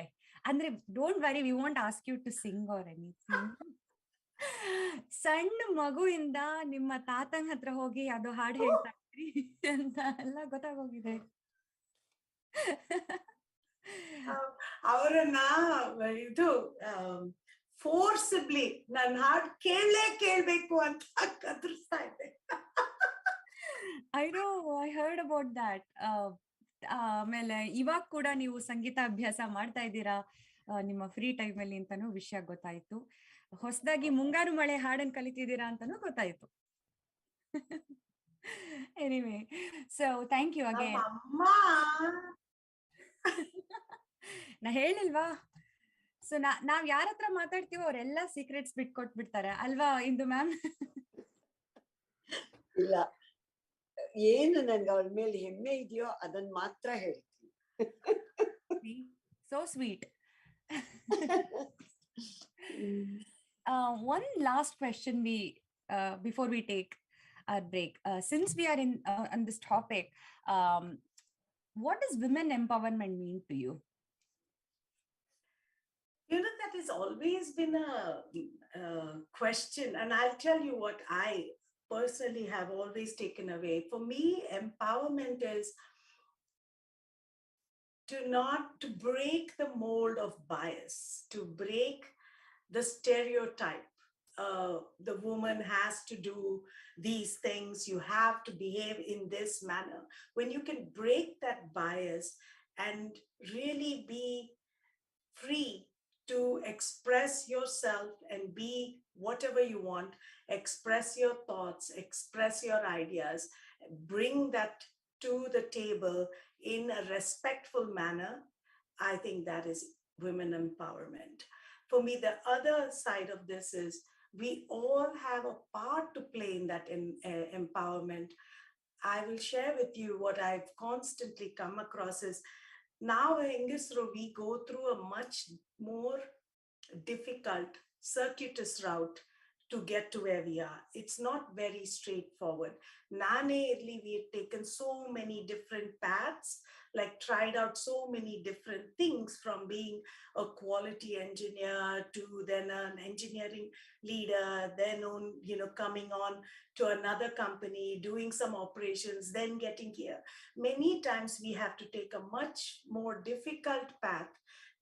ಅಂದ್ರೆ don't worry, we want ask you to sing or anything. ಸಣ್ಣ ಮಗುವಿಂದ ನಿಮ್ಮ ತಾತನ ಹತ್ರ ಹೋಗಿ ಅದು ಹಾಡು ಹೇಳ್ತಾ ಇದ್ರಿ ಅಂತ ಎಲ್ಲ ಗೊತ್ತಾಗೋಗಿದೆ. ಅವರನ್ನ ಇದು ಫೋರ್ಸಿಬ್ಲಿ ನನ್ನ ಹಾಡು ಕೇಳ್ಬೇಕು ಅಂತ ಕದರ್ಸ್ತಾ ಇದ್ದೆ. I heard about that. ಆಮೇಲೆ ಇವಾಗ ಕೂಡ ನೀವು ಸಂಗೀತ ಅಭ್ಯಾಸ ಮಾಡ್ತಾ ಇದ್ದೀರಾ ನಿಮ್ಮ ಫ್ರೀ ಟೈಮ್ ಅಲ್ಲಿ ಅಂತಾನು ವಿಷಯ ಗೊತ್ತಾಯ್ತು. ಹೊಸದಾಗಿ ಮುಂಗಾರು ಮಳೆ ಹಾಡನ್ ಕಲಿತಿದ್ದೀರಾ ಅಂತಾನು ಗೊತ್ತಾಯ್ತು. Anyway, so thank you again. ನಾ ಹೇಳಿಲ್ವಾ? ಸೊ ನಾವ್ ಯಾರ ಹತ್ರ ಮಾತಾಡ್ತೀವೋ ಅವರೆಲ್ಲ ಸೀಕ್ರೆಟ್ಸ್ ಬಿಟ್ಕೊಟ್ಬಿಡ್ತಾರೆ ಅಲ್ವಾ ಇಂದು ಮ್ಯಾಮ್? ಇಲ್ಲ, ಏನು ನನ್ಗೆ ಅವಳ ಮೇಲೆ ಹೆಮ್ಮೆ ಇದೆಯೋ ಅದನ್ನ ಮಾತ್ರ ಹೇಳ್ತೀನಿ. So sweet. One last question before we take our break. Since we are on this topic, what does women empowerment mean to you? That has always been a question, and I'll tell you what I personally have always taken away. For me, empowerment is to break the mold of bias, to break the stereotype. The woman has to do these things, you have to behave in this manner. When you can break that bias and really be free to express yourself and be whatever you want, express your thoughts, express your ideas, bring that to the table in a respectful manner. I think that is women empowerment. For me, the other side of this is we all have a part to play in that empowerment. I will share with you what I've constantly come across is now in Ingisro, we go through a much more difficult, circuitous route to get to where we are. It's not very straightforward. Nane Irli, we had taken so many different paths, like tried out so many different things from being a quality engineer to then an engineering leader, then on, coming on to another company, doing some operations, then getting here. Many times we have to take a much more difficult path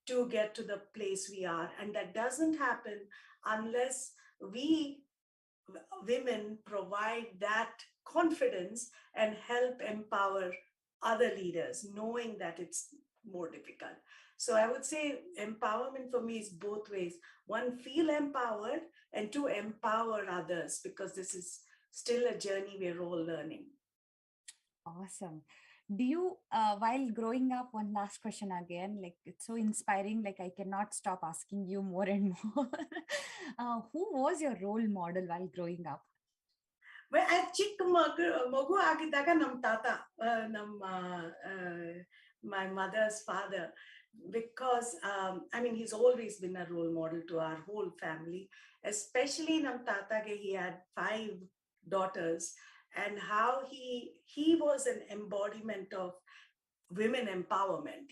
to get to the place we are. And that doesn't happen unless we women provide that confidence and help empower other leaders, knowing that it's more difficult. So I would say empowerment for me is both ways. One, feel empowered, and two, empower others, because this is still a journey we're all learning. Awesome. Do you, while growing up, one last question again, like it's so inspiring, like I cannot stop asking you more and more. Who was your role model while growing up? Well, ಚಿಕ್ಕ ಮಗು ಆಗಿದ್ದಾಗ ನಮ್ಮ ತಾತ, my mother's father, because he's always been a role model to our whole family, especially nam tatage. He had 5 daughters, and how he was an embodiment of women empowerment.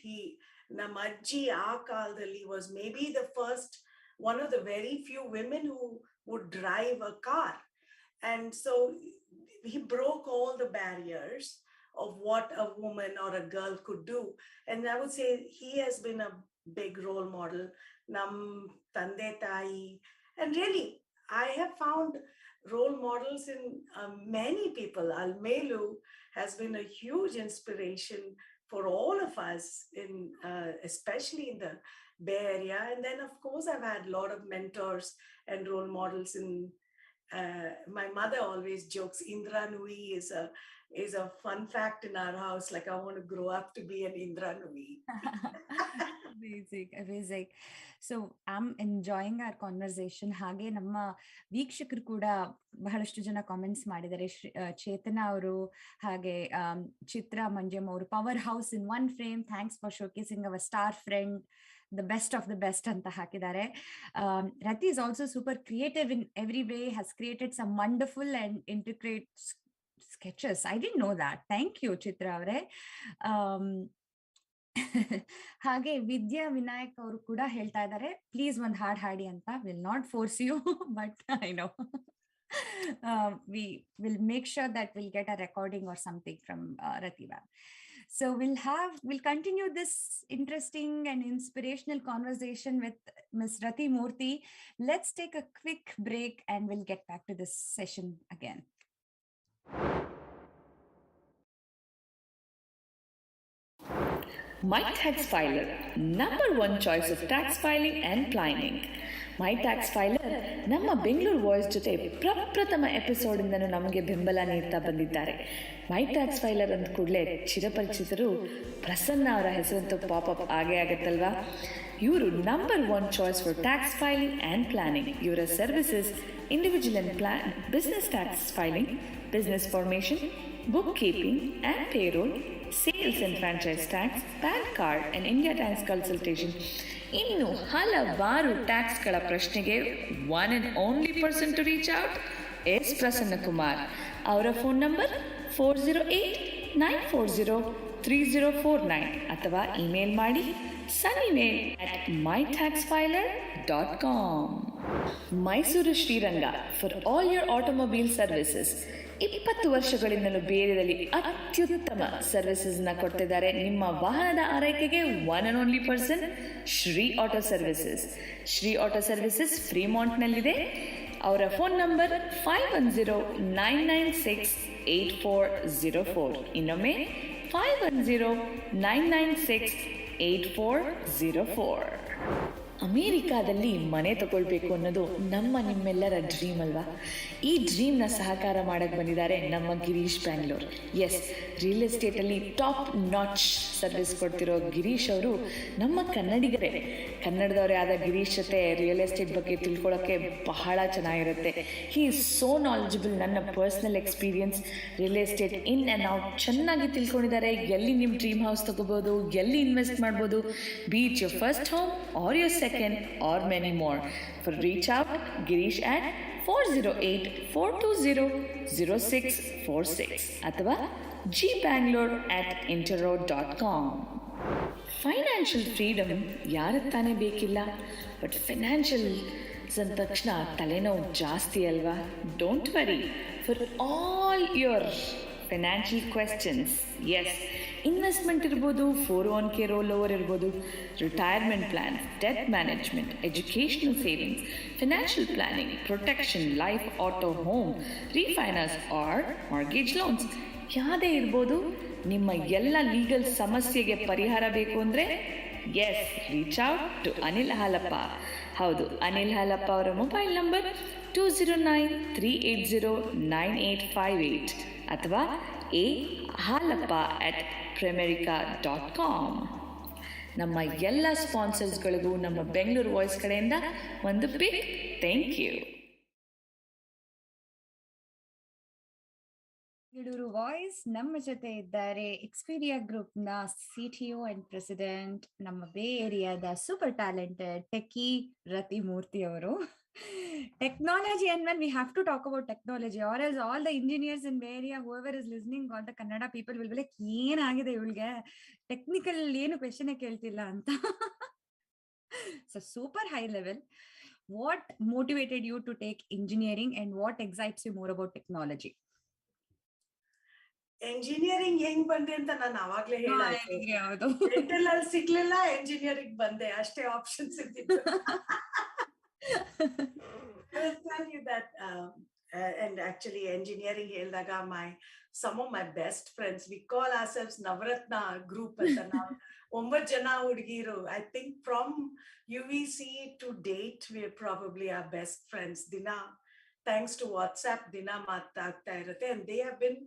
Nam ajji aa kaladalli was maybe the first, one of the very few women who would drive a car. And so he broke all the barriers of what a woman or a girl could do. And I would say he has been a big role model. Nam tande tai. And really, I have found role models in many people. Almelu has been a huge inspiration for all of us, especially in the Bay Area. And then, of course, I've had a lot of mentors and role models in my mother always jokes Indra Nui is a fun fact in our house. Like, I want to grow up to be an Indra Nui. Amazing. So I'm enjoying our conversation. ಹಾಗೆ ನಮ್ಮ ವೀಕ್ಷಕರು ಕೂಡ ಬಹಳಷ್ಟು ಜನ comments ಮಾಡಿದ್ದಾರೆ. ಚೇತನ ಅವರು, ಹಾಗೆ ಚಿತ್ರ ಮಂಜಮ್ ಅವರು, power house in one frame, thanks for showcasing our star friend, the best of the best ಅಂತ ಹಾಕಿದ್ದಾರೆ. Rathi is also super creative in every way, has created some wonderful and intricate sketches. I didn't know that. Thank you, Chitra avare. ಹಾಗೆ ವಿದ್ಯಾ ವಿನಾಯಕ್ ಅವರು ಕೂಡ ಹೇಳ್ತಾ ಇದ್ದಾರೆ, please ಒಂದ್ ಹಾಡ್ ಹಾಡಿ ಅಂತ. Will not force you, but I know we will make sure that we'll get a recording or something from Rathi ma'am. So we'll continue this interesting and inspirational conversation with Ms. Rathi Murthy. Let's take a quick break and we'll get back to this session again. My Tax Filer, #1 choice of tax filing and planning. My Tax Filer ನಮ್ಮ Bengaluru voice ಜೊತೆ ಪ್ರಪ್ರಥಮ ಎಪಿಸೋಡಿಂದನೂ ನಮಗೆ ಬೆಂಬಲ ನೀಡ್ತಾ ಬಂದಿದ್ದಾರೆ. ಮೈ tax filer ಅಂದ ಕೂಡಲೇ ಚಿರಪರಿಚಿತರು ಪ್ರಸನ್ನ ಅವರ ಹೆಸರಂತೂ ಪಾಪಪ್ ಆಗೇ ಆಗುತ್ತಲ್ವಾ. ಇವರು #1 choice for tax filing and planning. ಇವರ services individual and business tax filing, business formation, bookkeeping and payroll, sales and franchise tax, PAN card and India tax consultation, ಇನ್ನು ಹಲವಾರು ಟ್ಯಾಕ್ಸ್ಗಳ ಪ್ರಶ್ನೆಗೆ one and only person to reach out S Prasanna Kumar. ಅವರ phone number 408-940-3049 ಅಥವಾ email ಮಾಡಿ sunnymail@mytaxfiler.com. Mysuru Sriranga for all your automobile services. 20 ವರ್ಷಗಳಿಂದಲೂ ಬೇರೆಯಲ್ಲಿ ಅತ್ಯುತ್ತಮ ಸರ್ವಿಸಸ್ನ ಕೊಡ್ತಿದ್ದಾರೆ. ನಿಮ್ಮ ವಾಹನದ ಆರೈಕೆಗೆ one and only person Shri auto services. Shri auto services ಫ್ರೀಮಾಂಟ್ನಲ್ಲಿದೆ. ಅವರ ಫೋನ್ ನಂಬರ್ 510-996-8404. ಇನ್ನೊಮ್ಮೆ 510-996-8404. ಅಮೇರಿಕಾದಲ್ಲಿ ಮನೆ ತಗೊಳ್ಬೇಕು ಅನ್ನೋದು ನಿಮ್ಮೆಲ್ಲರ ಡ್ರೀಮ್ ಅಲ್ವಾ? ಈ ಡ್ರೀಮ್ನ ಸಹಕಾರ ಮಾಡಕ್ಕೆ ಬಂದಿದ್ದಾರೆ ನಮ್ಮ ಗಿರೀಶ್ ಬ್ಯಾಂಗ್ಳೂರ್. ಎಸ್, ರಿಯಲ್ ಎಸ್ಟೇಟಲ್ಲಿ ಟಾಪ್ ನಾಚ್ ಸರ್ವಿಸ್ ಕೊಡ್ತಿರೋ ಗಿರೀಶ್ ಅವರು ನಮ್ಮ ಕನ್ನಡಿಗರೇ. ಕನ್ನಡದವರೇ ಆದ ಗಿರೀಶ್ ಜೊತೆ ರಿಯಲ್ ಎಸ್ಟೇಟ್ ಬಗ್ಗೆ ತಿಳ್ಕೊಳ್ಳೋಕ್ಕೆ ಬಹಳ ಚೆನ್ನಾಗಿರುತ್ತೆ. He is so knowledgeable. ನನ್ನ personal experience, real estate in and out ಚೆನ್ನಾಗಿ ತಿಳ್ಕೊಂಡಿದ್ದಾರೆ. ಎಲ್ಲಿ ನಿಮ್ಮ ಡ್ರೀಮ್ ಹೌಸ್ ತಗೋಬೋದು, ಎಲ್ಲಿ ಇನ್ವೆಸ್ಟ್ ಮಾಡ್ಬೋದು, B it your first home or your second or many more. For reach out Girish at 408-420-0646 ಅಥವಾ gbangalore@interroad.com. ಫೈನಾನ್ಷಿಯಲ್ ಫ್ರೀಡಮ್ ಯಾರಿಗೆ ತಾನೇ ಬೇಕಿಲ್ಲ? ಬಟ್ ಫೈನಾನ್ಷಿಯಲ್ಸ್ ಅಂದ ತಕ್ಷಣ ತಲೆನೋವು ಜಾಸ್ತಿ ಅಲ್ವಾ? Don't worry, for all your financial questions, yes, investment ಇರ್ಬೋದು, 401k ರೋಲ್ ಓವರ್ ಇರ್ಬೋದು, retirement plans, debt management, educational savings, financial planning, protection, life, auto, home, refinance or mortgage loans, ಯಾವುದೇ ಇರ್ಬೋದು. ನಿಮ್ಮ ಎಲ್ಲ ಲೀಗಲ್ ಸಮಸ್ಯೆಗೆ ಪರಿಹಾರ ಬೇಕು ಅಂದರೆ yes, reach out to Anil Halappa. ಹೌದು, ಅನಿಲ್ ಹಾಲಪ್ಪ ಅವರ ಮೊಬೈಲ್ ನಂಬರ್ 209-380-9858 ಅಥವಾ halappa@primerica.com. ನಮ್ಮ ಎಲ್ಲ ಸ್ಪಾನ್ಸರ್ಸ್ಗಳಿಗೂ ನಮ್ಮ ಬೆಂಗಳೂರು ವಾಯ್ಸ್ ಕಡೆಯಿಂದ ಒಂದು big thank you. Bengaluru Voice ನಮ್ಮ ಜೊತೆ ಇದ್ದಾರೆ ಎಕ್ಸ್ಪೀಡಿಯಾ ಗ್ರೂಪ್ ನ CTO ಅಂಡ್ ಪ್ರೆಸಿಡೆಂಟ್, ನಮ್ಮ ಬೇ ಏರಿಯಾದ super talented techie Rathi Murthy ಅವರು. Technology, and when we have to talk about technology, or else all the engineers in Bay Area, whoever is listening, all the Kannada people will be like, ಏನಾಗಿದೆ ಇವಳಿಗೆ, technical ಏನು question ಕೇಳ್ತಿಲ್ಲ ಅಂತ. So super high level, what motivated you to take engineering and what excites you more about technology? Engineering ಹೆಂಗ್ ಬಂದೆ ಅಂತ ನಾನು ಅವಾಗ್ಲೇ ಯಾವುದು ಡೆಂಟಲ್ ಅಲ್ಲಿ ಸಿಗ್ಲಿಲ್ಲ, ಎಂಜಿನಿಯರಿಂಗ್ ಬಂದೆ, ಅಷ್ಟೇ ಆಪ್ಷನ್ಸ್ ಇರ್ತಿತ್ತು. I will tell you that, and actually engineering ಹೇಳ್ದಾಗ some of my best friends, we call ourselves Navratna group ಅಂತ. ನಾವು 9 ಜನ ಹುಡುಗಿರು. I think from UVC to date we're probably our best friends. ದಿನ thanks to WhatsApp ದಿನ ಮಾತಾಡ್ತಾ ಇರುತ್ತೆ, and they have been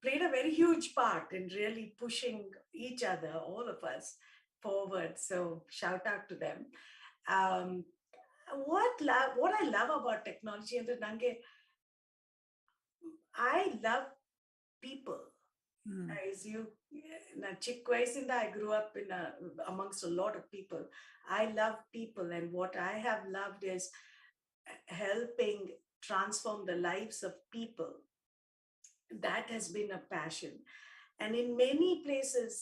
played a very huge part in really pushing each other, all of us, forward. So shout out to them. What I love about technology ಅಂದ್ರೆ ನಂಗೆ, I love people. As you, ಚಿಕ್ಕ ವಯಸ್ಸಿಂದ I grew up amongst a lot of people. I love people, and what I have loved is helping transform the lives of people. That has been a passion, and in many places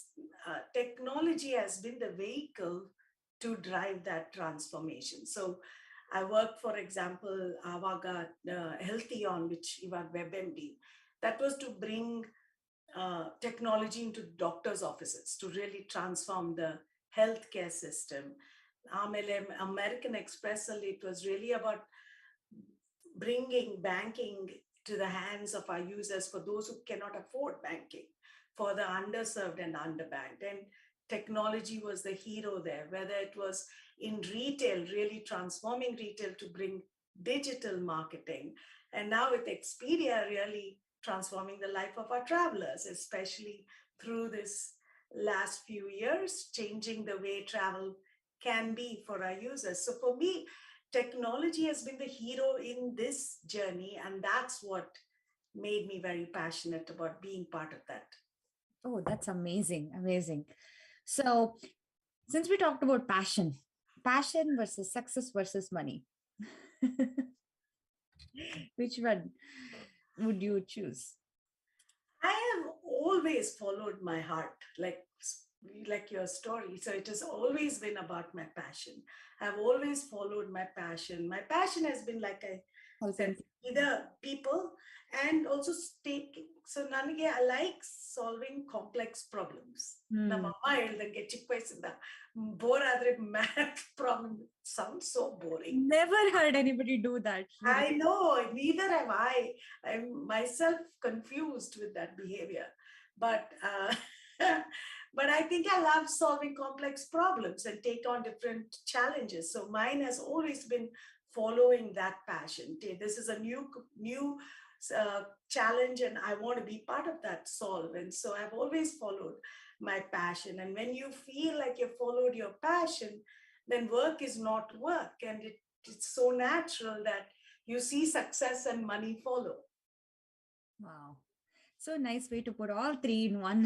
technology has been the vehicle to drive that transformation. So I worked, for example, Avaga Healthy On, which Ivag WebMD, that was to bring technology into doctors' offices to really transform the healthcare system. American Express, it was really about bringing banking to the hands of our users, for those who cannot afford banking, for the underserved and underbanked. And technology was the hero there, whether it was in retail, really transforming retail to bring digital marketing. And now with Expedia, really transforming the life of our travelers, especially through this last few years, changing the way travel can be for our users. So for me, technology has been the hero in this journey, and that's what made me very passionate about being part of that. Oh, that's amazing. So since we talked about passion versus success versus money, which one would you choose? I have always followed my heart, like your story. So it has always been about my passion. I've always followed my passion. My passion has been, like I said, either people and also taking. So nanige, I like solving complex problems. Nama amma heldange chikka vayasinda bore adre math problem sounds so boring. Never heard anybody do that. I know, neither am I. I'm myself confused with that behavior. But But I think I love solving complex problems and take on different challenges. So mine has always been following that passion. This is a new challenge, and I want to be part of that solve. And so I've always followed my passion. And when you feel like you've followed your passion, then work is not work, and it's so natural that you see success and money follow. Wow. So nice way to put all three in one.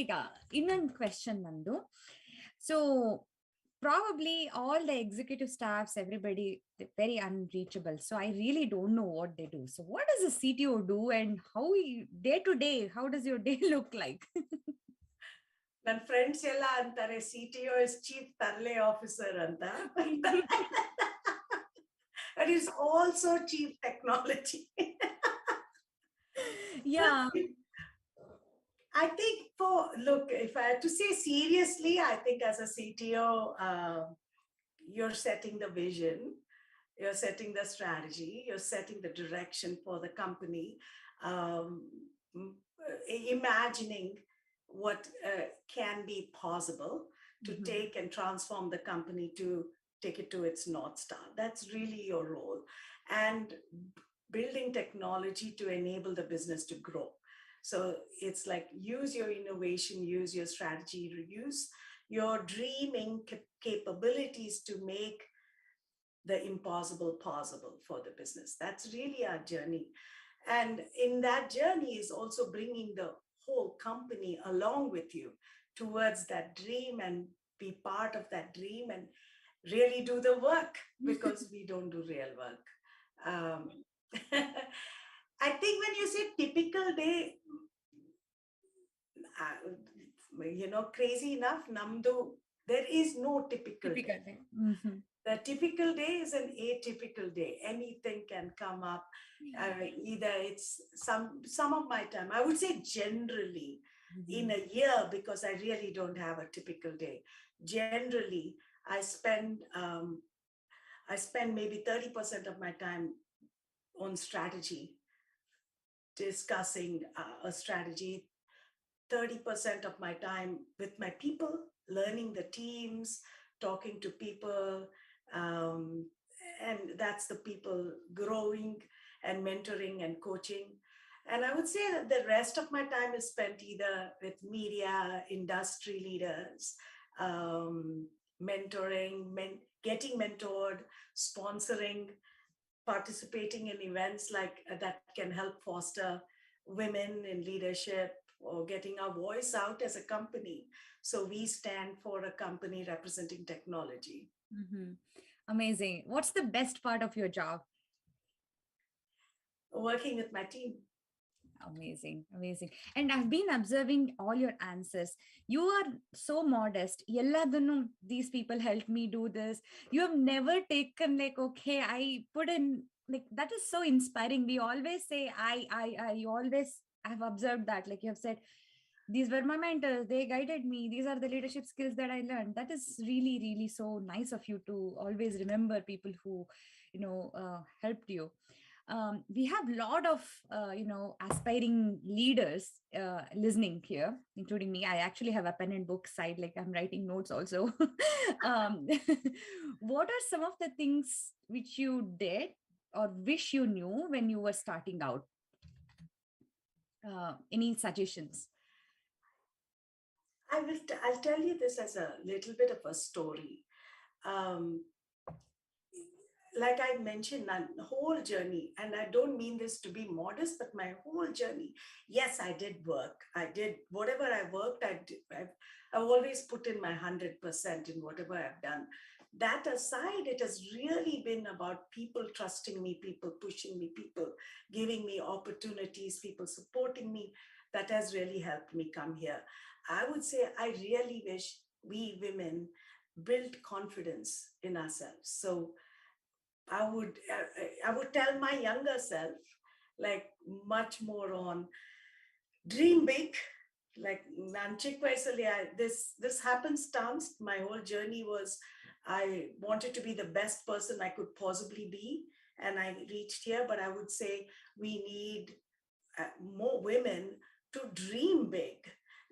ಈಗ ಇನ್ನೊಂದು question ನಂದು. So probably all the executive staffs, everybody, they're very unreachable. So I really don't know what they do. So what does a CTO do, and how day to day, how does your day look like? ನನ್ನ friends ಎಲ್ಲ ಅಂತಾರೆ CTO is chief ತರ್ಲೆ officer ಅಂತ. It is also chief technology. Yeah. I think look, if I had to say seriously, I think as a CTO, you're setting the vision, you're setting the strategy, you're setting the direction for the company, um, imagining what can be possible to take and transform the company to take it to its North Star. That's really your role. And building technology to enable the business to grow. So it's like use your innovation, use your strategy, use your dreaming capabilities to make the impossible possible for the business. That's really our journey. And in that journey is also bringing the whole company along with you towards that dream and be part of that dream and really do the work, because we don't do real work. I think when you say typical day, crazy enough, namdu, there is no typical day. The typical day is an atypical day. Anything can come up. Either it's some of my time, I would say generally in a year, because I really don't have a typical day. Generally, I spend maybe 30% of my time on strategy, discussing a strategy, 30% of my time with my people, learning the teams, talking to people, and that's the people growing and mentoring and coaching. And I would say that the rest of my time is spent either with media, industry leaders, mentoring, getting mentored, sponsoring, participating in events like that can help foster women in leadership, or getting our voice out as a company. So we stand for a company representing technology. Amazing. What's the best part of your job? Working with my team. Amazing. And I've been observing all your answers. You are so modest. Yelladunu, these people helped me do this. You have never taken like, okay, I put in, like, that is so inspiring. We always say you always, I've observed that, like you have said, these were my mentors, they guided me, these are the leadership skills that I learned. That is really, really so nice of you to always remember people who helped you. We have a lot of aspiring leaders listening here, including me. I actually have a pen and book side, like I'm writing notes also. What are some of the things which you did or wish you knew when you were starting out? Any suggestions? I'll tell you this as a little bit of a story. Like I mentioned, my whole journey, and I don't mean this to be modest, but my whole journey, yes, I did work. I did whatever I worked. I've always put in my 100% in whatever I've done. That aside, it has really been about people trusting me, people pushing me, people giving me opportunities, people supporting me. That has really helped me come here. I would say I really wish we women built confidence in ourselves. So I would tell my younger self, like, much more on dream big. Like this happenstance, my whole journey was I wanted to be the best person I could possibly be, and I reached here. But I would say we need more women to dream big.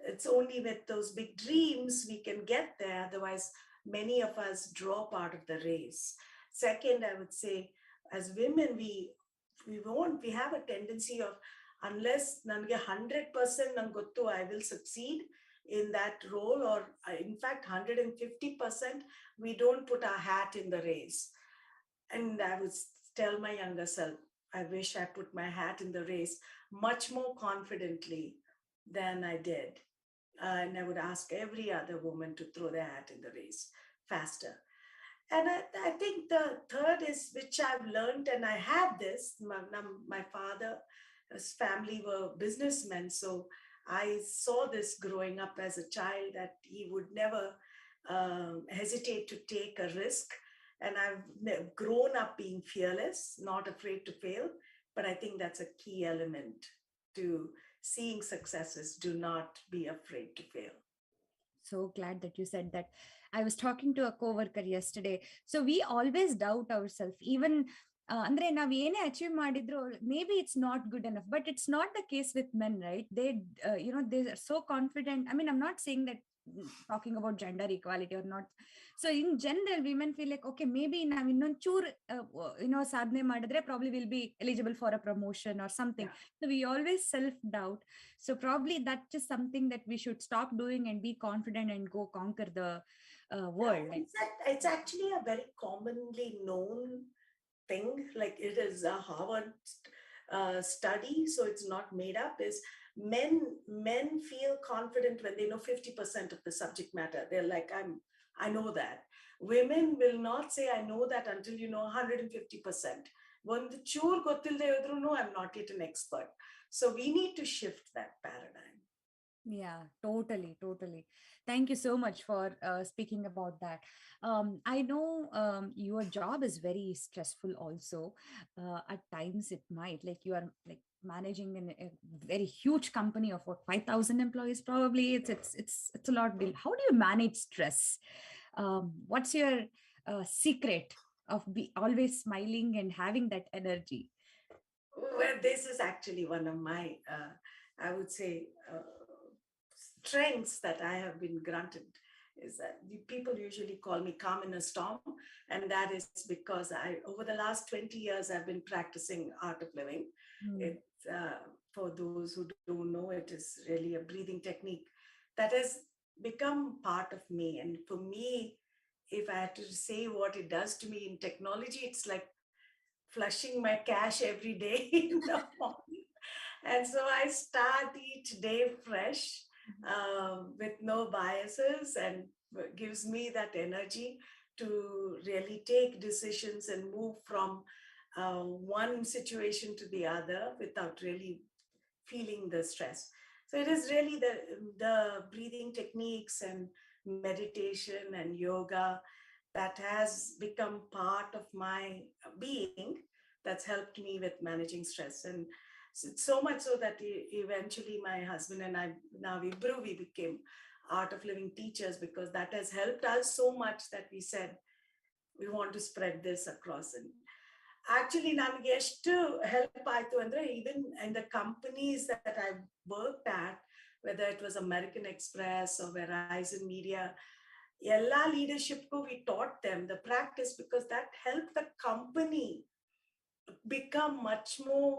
It's only with those big dreams we can get there. Otherwise, many of us drop out of the race. Second, I would say, as women, we have a tendency of, unless nange 100% nangotu I will succeed in that role, or in fact 150%, we don't put our hat in the race. And I would tell my younger self, I wish I put my hat in the race much more confidently than I did. And I would ask every other woman to throw their hat in the race faster. And I think the third is, which I've learned, and I had this, my father's family were businessmen. So I saw this growing up as a child, that he would never hesitate to take a risk. And I've grown up being fearless, not afraid to fail. But I think that's a key element to seeing successes. Do not be afraid to fail. So glad that you said that. I was talking to a coworker yesterday. So we always doubt ourselves, even ಅಂದ್ರೆ ನಾವ್ ಏನೇ achieve ಮಾಡಿದ್ರು maybe it's not good enough, but it's not the case with men, right? They are so confident. I mean, I'm not saying that, talking about gender equality or not. So in general, women feel like, okay, maybe ನಾವ್ ಇನ್ನೊಂದ್ ಚೂರ್ ಸಾಧನೆ ಮಾಡಿದ್ರೆ probably will be eligible for a promotion or something. So we always self doubt. So probably that's just something that we should stop doing and be confident and go conquer the world. It's actually a very commonly known thing. Like, it is a Harvard study, so it's not made up. Is men feel confident when they know 50% of the subject matter. They're like, I know that. Women will not say I know that until you know 150%. ಒಂದು ಚೂರ್ ಗೊತ್ತಿಲ್ಲದೆ ಇದ್ರೂ I'm not yet an expert. So we need to shift that paradigm. Yeah, totally. Thank you so much for speaking about that. I know your job is very stressful also. At times it might, like, you are like managing a very huge company of what, 5,000 employees probably. It's a lot. How do you manage stress? What's your secret of always smiling and having that energy? Well, this is actually one of my, I would say, strengths that I have been granted, is that people usually call me calm in a storm. And that is because over the last 20 years, I've been practicing art of living. It's, for those who don't know, it is really a breathing technique that has become part of me. And for me, if I had to say what it does to me in technology, it's like flushing my cache every day in the morning. And so I start each day fresh, with no biases, and gives me that energy to really take decisions and move from one situation to the other without really feeling the stress. So it is really the breathing techniques and meditation and yoga that has become part of my being, that's helped me with managing stress. And so much so that eventually my husband and I, now we became art of living teachers, because that has helped us so much that we said we want to spread this across. And actually ನನಗೆ ಎಷ್ಟು help ಆಯ್ತು ಅಂದ್ರೆ, even in the companies that I worked at, whether it was American Express or Verizon Media, ಎಲ್ಲ leadershipಗೂ we taught them the practice, because that helped the company become much more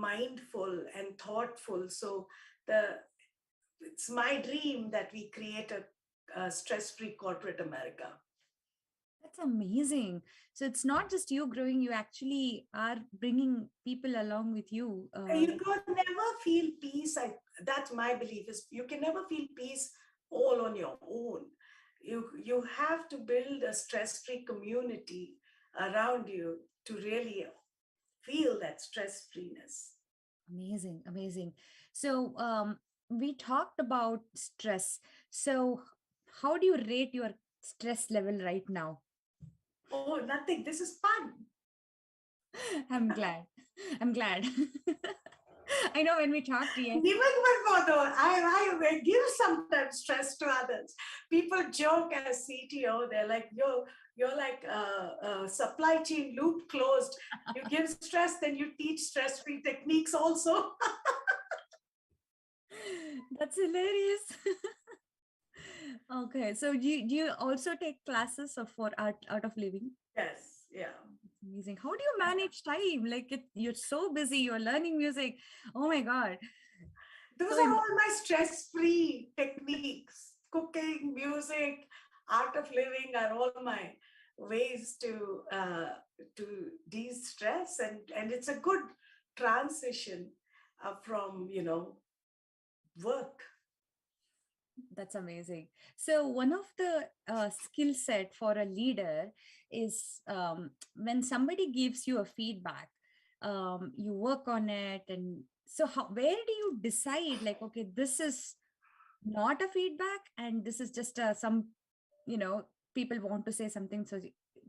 mindful and thoughtful. So it's my dream that we create a stress-free corporate America. That's amazing. So it's not just you growing, you actually are bringing people along with you. You can never feel peace. That's my belief, is you can never feel peace all on your own. You have to build a stress-free community around you to really feel that stress-freeness. Amazing. So we talked about stress. So how do you rate your stress level right now? Oh, nothing. This is fun. I'm glad. I know when we talked, I give sometimes stress to others. People joke as CTO, they're like, you're like a supply chain loop closed. You give stress, then you teach stress-free techniques also. That's hilarious. Okay, so do you also take classes for art of living? Yes, yeah. Amazing. How do you manage time? Like you're so busy, you're learning music. Oh my God. Those So are all my stress-free techniques. Cooking, music, art of living are all my ways to de-stress, and it's a good transition from work. that's amazing. So one of the skill set for a leader is when somebody gives you a feedback, you work on it, and so where do you decide like, okay, this is not a feedback and this is just some, you know, people want to say something. So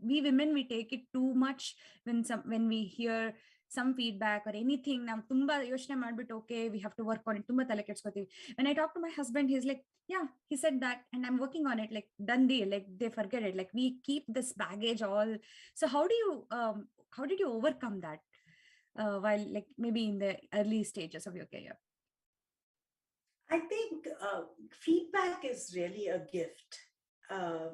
we women, we take it too much when we hear some feedback or anything. Now tumba yochನೆ ಮಾಡ್ಬಿಟ್ಟು, okay, we have to work on it, ತುಂಬಾ ತಲೆ ಕೆಡ್ಸ್ಕೊತೀವಿ. When I talk to my husband, he's like, yeah, he said that and I'm working on it, like done deal, like they forget it, like we keep this baggage all. So how did you overcome that while like maybe in the early stages of your career? I think feedback is really a gift. Um,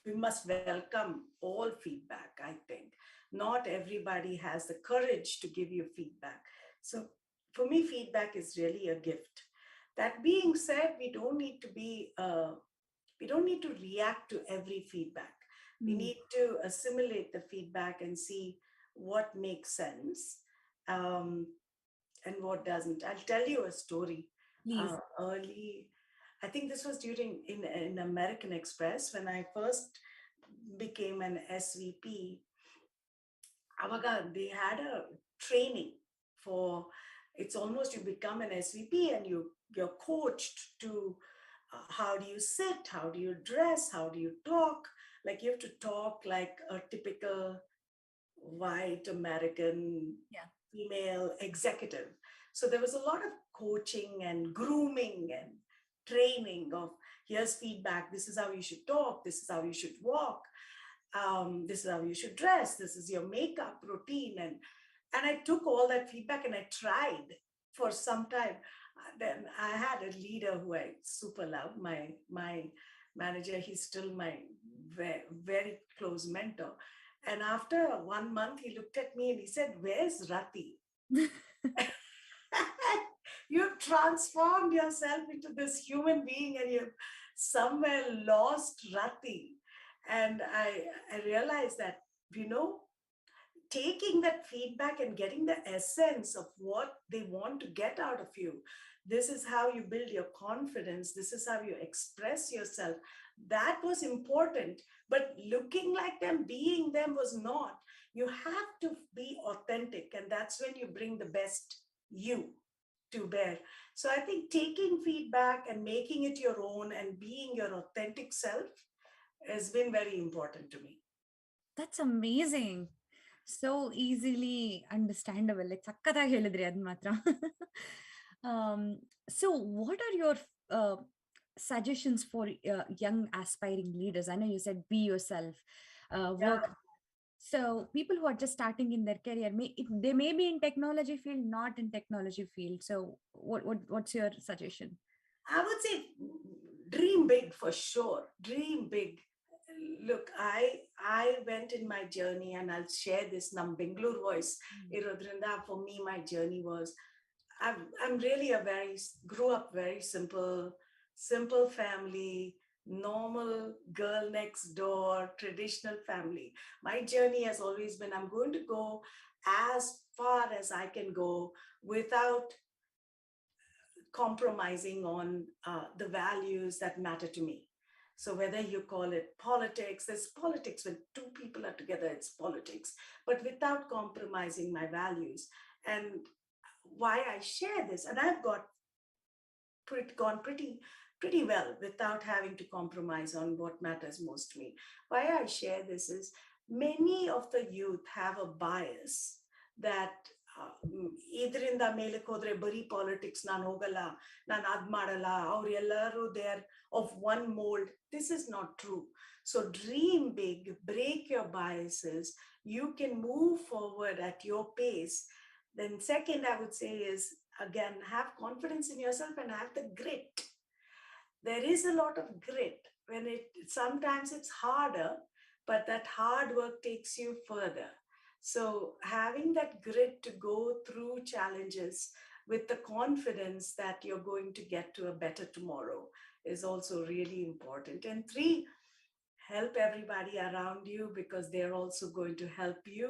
we must welcome all feedback, I think. Not everybody has the courage to give you feedback. So for me, feedback is really a gift. That being said, we don't need to react to every feedback. We Hmm. need to assimilate the feedback and see what makes sense, um, and what doesn't. I'll tell you a story. Please. Early, I think this was during in American Express when I first became an SVP. Avaga, they had a training for, it's almost you become an SVP and you're coached to how do you sit, how do you dress, how do you talk. Like you have to talk like a typical white American Yeah. female executive. So there was a lot of coaching and grooming and training of, here's feedback, this is how you should talk, this is how you should walk, this is how you should dress, this is your makeup routine. And I took all that feedback and I tried for some time. Then I had a leader who I super love, my manager. He's still my very, very close mentor. And after 1 month, he looked at me and he said, "Where's Rathi? You've transformed yourself into this human being and you've somewhere lost Rathi." And I realized that, you know, taking that feedback and getting the essence of what they want to get out of you. This is how you build your confidence. This is how you express yourself. That was important. But looking like them, being them was not. You have to be authentic. And that's when you bring the best you to bear. So I think taking feedback and making it your own and being your authentic self has been very important to me. That's amazing. So easily understandable. Like ಸಕ್ಕತ್ತಾಗಿ ಹೇಳಿದ್ರಿ ಅದ್ ಮಾತ್ರ. um, so what are your uh, suggestions for young aspiring leaders? I know you said be yourself, Yeah. work. So people who are just starting in their career, they may be in technology field, not in technology field. So what's your suggestion? I would say dream big for sure. Dream big. Look, I went in my journey, and I'll share this. Nam Bengaluru Voice. Irodrinda, for me, my journey was, I'm really grew up very simple family, normal girl next door, traditional family. My journey has always been, I'm going to go as far as I can go without compromising on the values that matter to me. So whether you call it politics, there's politics when two people are together, it's politics, but without compromising my values. And why I share this, and I've gone pretty well without having to compromise on what matters most to me. Why I share this is many of the youth have a bias that ಇದರಿಂದ ಮೇಲಕ್ಕೆ ಹೋದ್ರೆ ಬರೀ politics, ನಾನು ಹೋಗಲ್ಲ, ನಾನು ಅದ್ ಮಾಡಲ್ಲ, ಅವ್ರು ಎಲ್ಲರೂ they are of one mould. This is not true. So dream big, break your biases. You can move forward at your pace. Then second, I would say is, again, have confidence in yourself and have the grit. There is a lot of grit when sometimes it's harder, but that hard work takes you further. So having that grit to go through challenges with the confidence that you're going to get to a better tomorrow is also really important. And three, help everybody around you because they're also going to help you.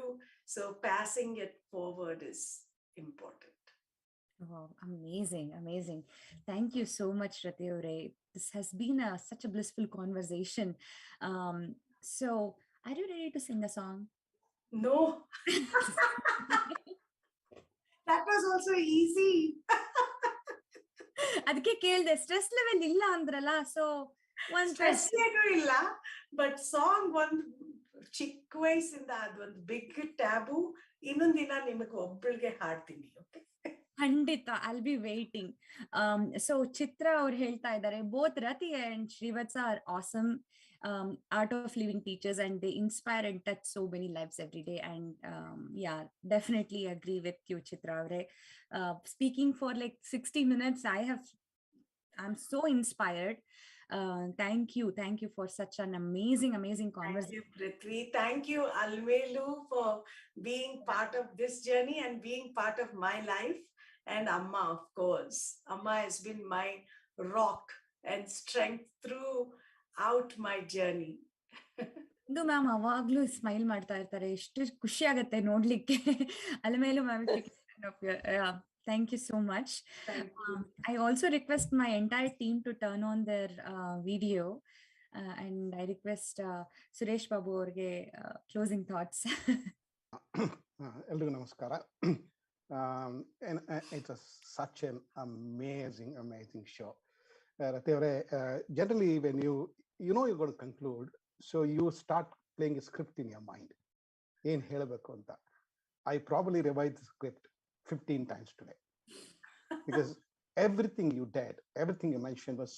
So passing it forward is important. Wow, amazing, amazing. Thank you so much, Rathi Aure. This has been such a blissful conversation. So, are you ready to sing a song? No, that was also easy. ಅದಕ್ಕೆ ಕೇಳ್ದೆ stress level ಇಲ್ಲ ಅಂದ್ರಲ್ಲ so ಒಂದ್ stress ಏನೂ ಇಲ್ಲ, but song ಒಂದು ಚಿಕ್ಕ ವಯಸ್ಸಿಂದ ಅದೊಂದು ಬಿಗ್ ಟ್ಯಾಬು. ಇನ್ನೊಂದ್ ದಿನ ನಿಮಗೆ ಒಬ್ಬಳಿಗೆ ಹಾಡ್ತೀನಿ. ಓಕೆ, ಖಂಡಿತ, I'll be waiting. So Chitra ಅವ್ರು ಹೇಳ್ತಾ ಇದ್ದಾರೆ, both Rathi and Srivatsa are awesome art of living teachers, and they inspire and touch so many lives every day. And yeah, definitely agree with you, Chitra avre. Speaking for like 60 minutes, I'm so inspired. Thank you for such an amazing conversation. thank you, Prithvi. Thank you, Almelu, for being part of this journey and being part of my life. And Amma, of course. Amma has been my rock and strength throughout my journey. ಇಂದು ma'am ಅವಾಗ್ಲೂ smile ಮಾಡ್ತಾ ಇರ್ತಾರೆ, ಎಷ್ಟು ಖುಷಿ ಆಗತ್ತೆ ನೋಡ್ಲಿಕ್ಕೆ. ಅಲ್ಲ ಮೇಲೂ ma'am, thank you so much. Thank you. I also request my entire team to turn on their video, and I request Suresh Babu ಅವ್ರಿಗೆ closing thoughts. ಎಲ್ರಿಗೂ ನಮಸ್ಕಾರ. It's such an amazing show. Rathi ಅವರೇ, generally when you know you're going to conclude, so you start playing a script in your mind. ಏನ್ ಹೇಳಬೇಕು ಅಂತ. I probably revised the script 15 times today because everything you did, everything you mentioned was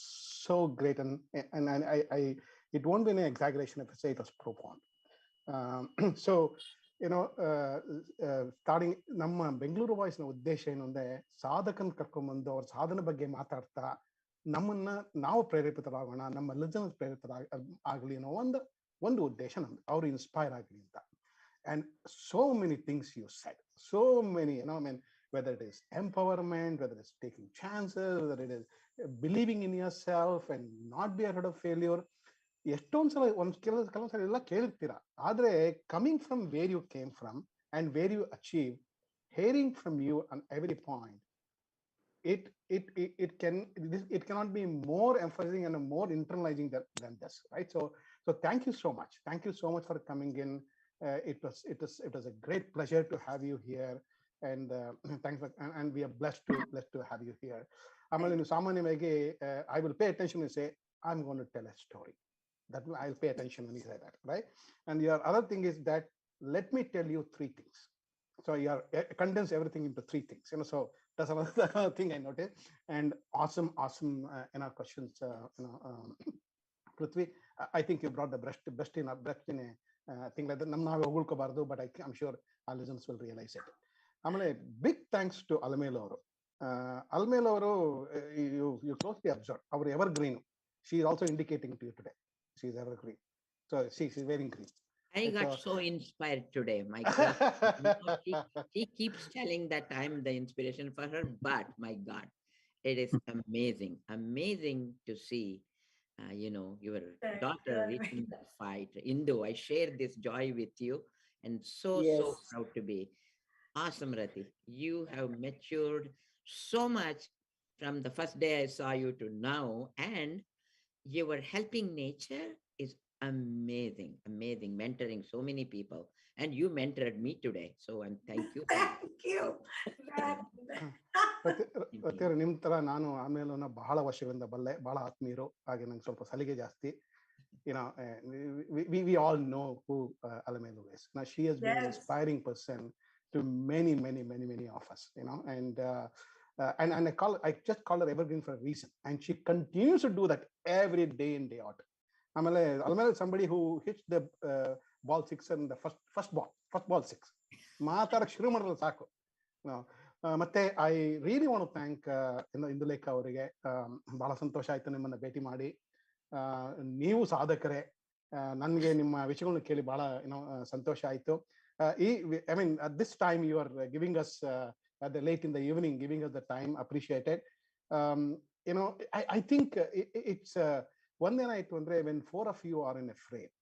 so great, and I it won't be an exaggeration if I say it was profound. So starting ನಮ್ಮ Bengaluru voice ನ ಉದ್ದೇಶ ಏನು ಅಂದ್ರೆ, ಸಾಧಕನ್ ಕರ್ಕೊಂಡ್ಬಂದು ಅವ್ರ ಸಾಧನೆ ಬಗ್ಗೆ ಮಾತಾಡ್ತಾ ನಮ್ಮನ್ನ ನಾವು ಪ್ರೇರೇಪಿತರಾಗೋಣ, ನಮ್ಮ ಲಿಸನರ್ಸ್ ಪ್ರೇರಿತರಾಗಲಿ ಅನ್ನೋ ಒಂದು ಉದ್ದೇಶ ನಮ್ದು, ಅವ್ರು ಇನ್ಸ್ಪೈರ್ ಆಗಲಿ ಅಂತ. And so many things you said, so many, whether it is empowerment, whether it's taking chances, whether it is believing in yourself and not be afraid of failure. ಎಷ್ಟೊಂದು ಸಲ ಕೆಲವೊಂದು ಸಲ ಎಲ್ಲ ಕೇಳಿರ್ತೀರ, ಆದ್ರೆ coming from where you came from and where you achieve, hearing from you on every point, it cannot be more emphasizing and more internalizing than this, right? So thank you so much for coming in. It was a great pleasure to have you here, and thanks for, and we are blessed to have you here. ಆಮೇಲೆ ನೀವು ಸಾಮಾನ್ಯವಾಗಿ I will pay attention and say I'm going to tell a story. That I'll pay attention when you say that, right? And your other thing is that let me tell you 3 things. So you are condense everything into 3 things. So that's another thing I noticed. And awesome in our questions, Prithvi. I think you brought the best in a thing like that. ನಾವು ಹೊಗಳ್ಕೋಬಾರ್ದು, but I'm sure our listeners will realize it. ಆಮೇಲೆ big thanks to Alamelu ಅವರು. ಅಲಮೇಲು ಅವರು, you closely observed, ಅವರು evergreen. She is also indicating to you today. She is evergreen. So she's wearing green. I got so inspired today. My God, she keeps telling that I'm the inspiration for her, but my God, it is amazing to see, your daughter reaching that fight. Indu, I share this joy with you, and so proud to be. Awesome, Rathi. You have matured so much from the first day I saw you to now, and your helping nature is amazing, mentoring so many people, and you mentored me today, so I'm thank you. Thank you. ಪ್ರತಿ ನಿಮ್ ತರ ನಾನು ಆಮೇಲೆ ಬಹಳ ವರ್ಷಗಳಿಂದ ಬಲ್ಲೆ, ಬಹಳ ಆತ್ಮೀಯರು, ಹಾಗೆ ನಂಗೆ ಸ್ವಲ್ಪ ಸಲಿಗೆ ಜಾಸ್ತಿ. We all know who Alamelu is. Now she has been an inspiring person to many of us, and I just call her evergreen for a reason, and she continues to do that every day in day out. ಆಮೇಲೆ Alamelu is somebody who hits the ball six in the first ball six. ಮಾತಾಡಕ್ ಶುರು ಮಾಡಿದ್ರೆ ಸಾಕು, ಮತ್ತೆ I really want to thank Indulekha ಅವರಿಗೆ. ಬಹಳ ಸಂತೋಷ ಆಯ್ತು ನಿಮ್ಮನ್ನ ಭೇಟಿ ಮಾಡಿ. ನೀವು ಸಾಧಕರೇ, ನನಗೆ ನಿಮ್ಮ ವಿಷಯಗಳನ್ನ ಕೇಳಿ ಬಹಳ ಸಂತೋಷ ಆಯ್ತು. I mean, at this time you are giving us at the late in the evening, giving us the time, appreciated. I think it's one thing I wonder, when four of you are in a frame,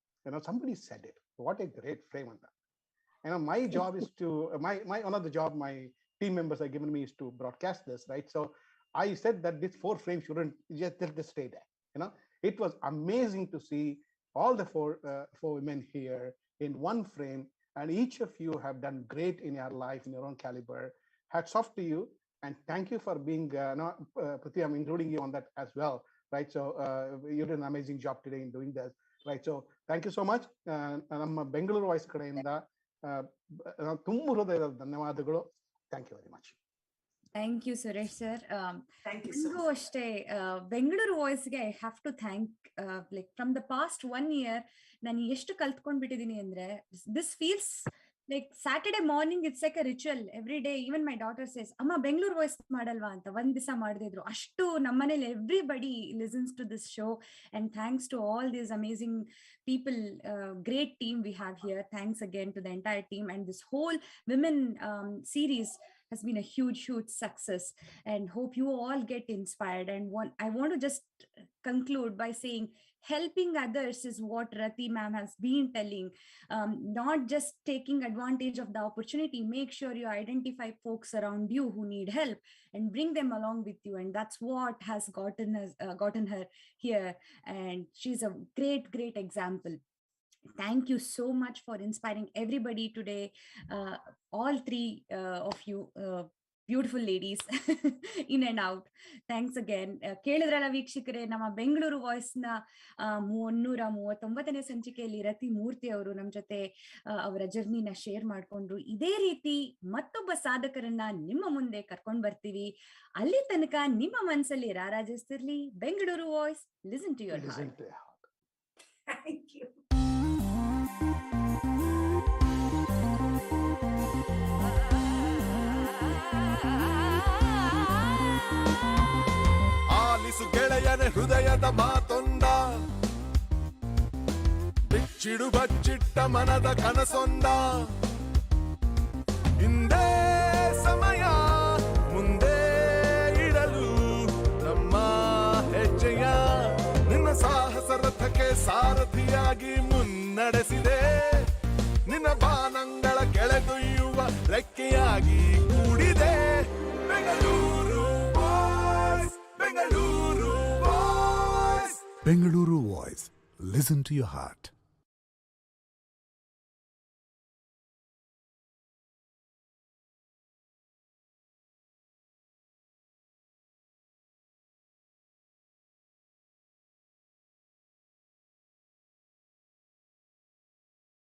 somebody said it. What a great frame! My job is to my one of the job my team members have given me is to broadcast this, right? So I said that this four frame shouldn't just stay there. It was amazing to see all the four women here in one frame, and each of you have done great in your life, in your own caliber. Hats off to you, and thank you for being Priti, I'm including you on that as well, right? So you did an amazing job today in doing this, right? So thank you so much. ನಮ್ಮ Bengaluru Voice ಕಡೆಯಿಂದ ತುಂಬ ಹೃದಯದ ಧನ್ಯವಾದಗಳು. Thank you very much. Thank you Suresh sir. Thank you so ನನಗೂ ಅಷ್ಟೇ ಬೆಂಗಳೂರು ವಾಯ್ಸ್ಗೆ I have to thank. Like from the past 1 year ನಾನು ಎಷ್ಟು ಕಲ್ತ್ಕೊಂಡ್ಬಿಟ್ಟಿದೀನಿ ಅಂದ್ರೆ, this feels like Saturday morning it's like a ritual every day. Even my daughter says, ಅಮ್ಮ Bengaluru voice ಮಾಡಲ್ವಾ ಅಂತ ಒಂದ್ ದಿವಸ ಮಾಡದಿದ್ರು. ಅಷ್ಟು ನಮ್ಮನೇಲಿ everybody listens to this show, and thanks to all these amazing people, great team we have here. Thanks again to the entire team, and this whole women series has been a huge success, and hope you all get inspired. And I want to just conclude by saying helping others is what Rathi ma'am has been telling. Not just taking advantage of the opportunity. Make sure you identify folks around you who need help and bring them along with you, and that's what has gotten her here, and she's a great example. Thank you so much for inspiring everybody today, all three of you, beautiful ladies in and out. Thanks again. ಕೇಳಿದ್ರಲ್ಲ ವೀಕ್ಷಕರೇ, ನಮ್ಮ Bengaluru voice ನ 339ನೇ ಸಂಚಿಕೆಯಲ್ಲಿ ರತಿ ಮೂರ್ತಿ ಅವರು ನಮ್ಮ ಜೊತೆ ಅವರ ಜರ್ನಿನ share ಮಾಡ್ಕೊಂಡ್ರು. ಇದೇ ರೀತಿ ಮತ್ತೊಬ್ಬ ಸಾಧಕರನ್ನ ನಿಮ್ಮ ಮುಂದೆ ಕರ್ಕೊಂಡ್ ಬರ್ತೀವಿ. ಅಲ್ಲಿ ತನಕ ನಿಮ್ಮ ಮನಸ್ಸಲ್ಲಿ ರಾರಾಜಿಸ್ತಿರ್ಲಿ Bengaluru voice. Listen to your heart. Thank you. ಆಲಿಸು ಗೆಳೆಯನ ಹೃದಯದ ಮಾತೊಂದ, ಬಿಚ್ಚಿಡು ಬಚ್ಚಿಟ್ಟ ಮನದ ಕನಸೊಂದ. ಹಿಂದೆ ಸಮಯ ಮುಂದೆ ಇಡಲು ನಮ್ಮ ಹೆಜ್ಜೆಯ ನಿನ್ನ ಸಾಹಸ ರಥಕ್ಕೆ ಸಾರಥಿಯಾಗಿ ಮುನ್ನಡೆಸಿದೆ. ನಿನ್ನ ಬಾನಂಗಳ ಕೆಳೆದೊಯ್ಯುವ ರೆಕ್ಕೆಯಾಗಿ ಕೂಡಿದೆ. Bengaluru Voice, Bengaluru voice. Bengaluru Voice. Listen to your heart.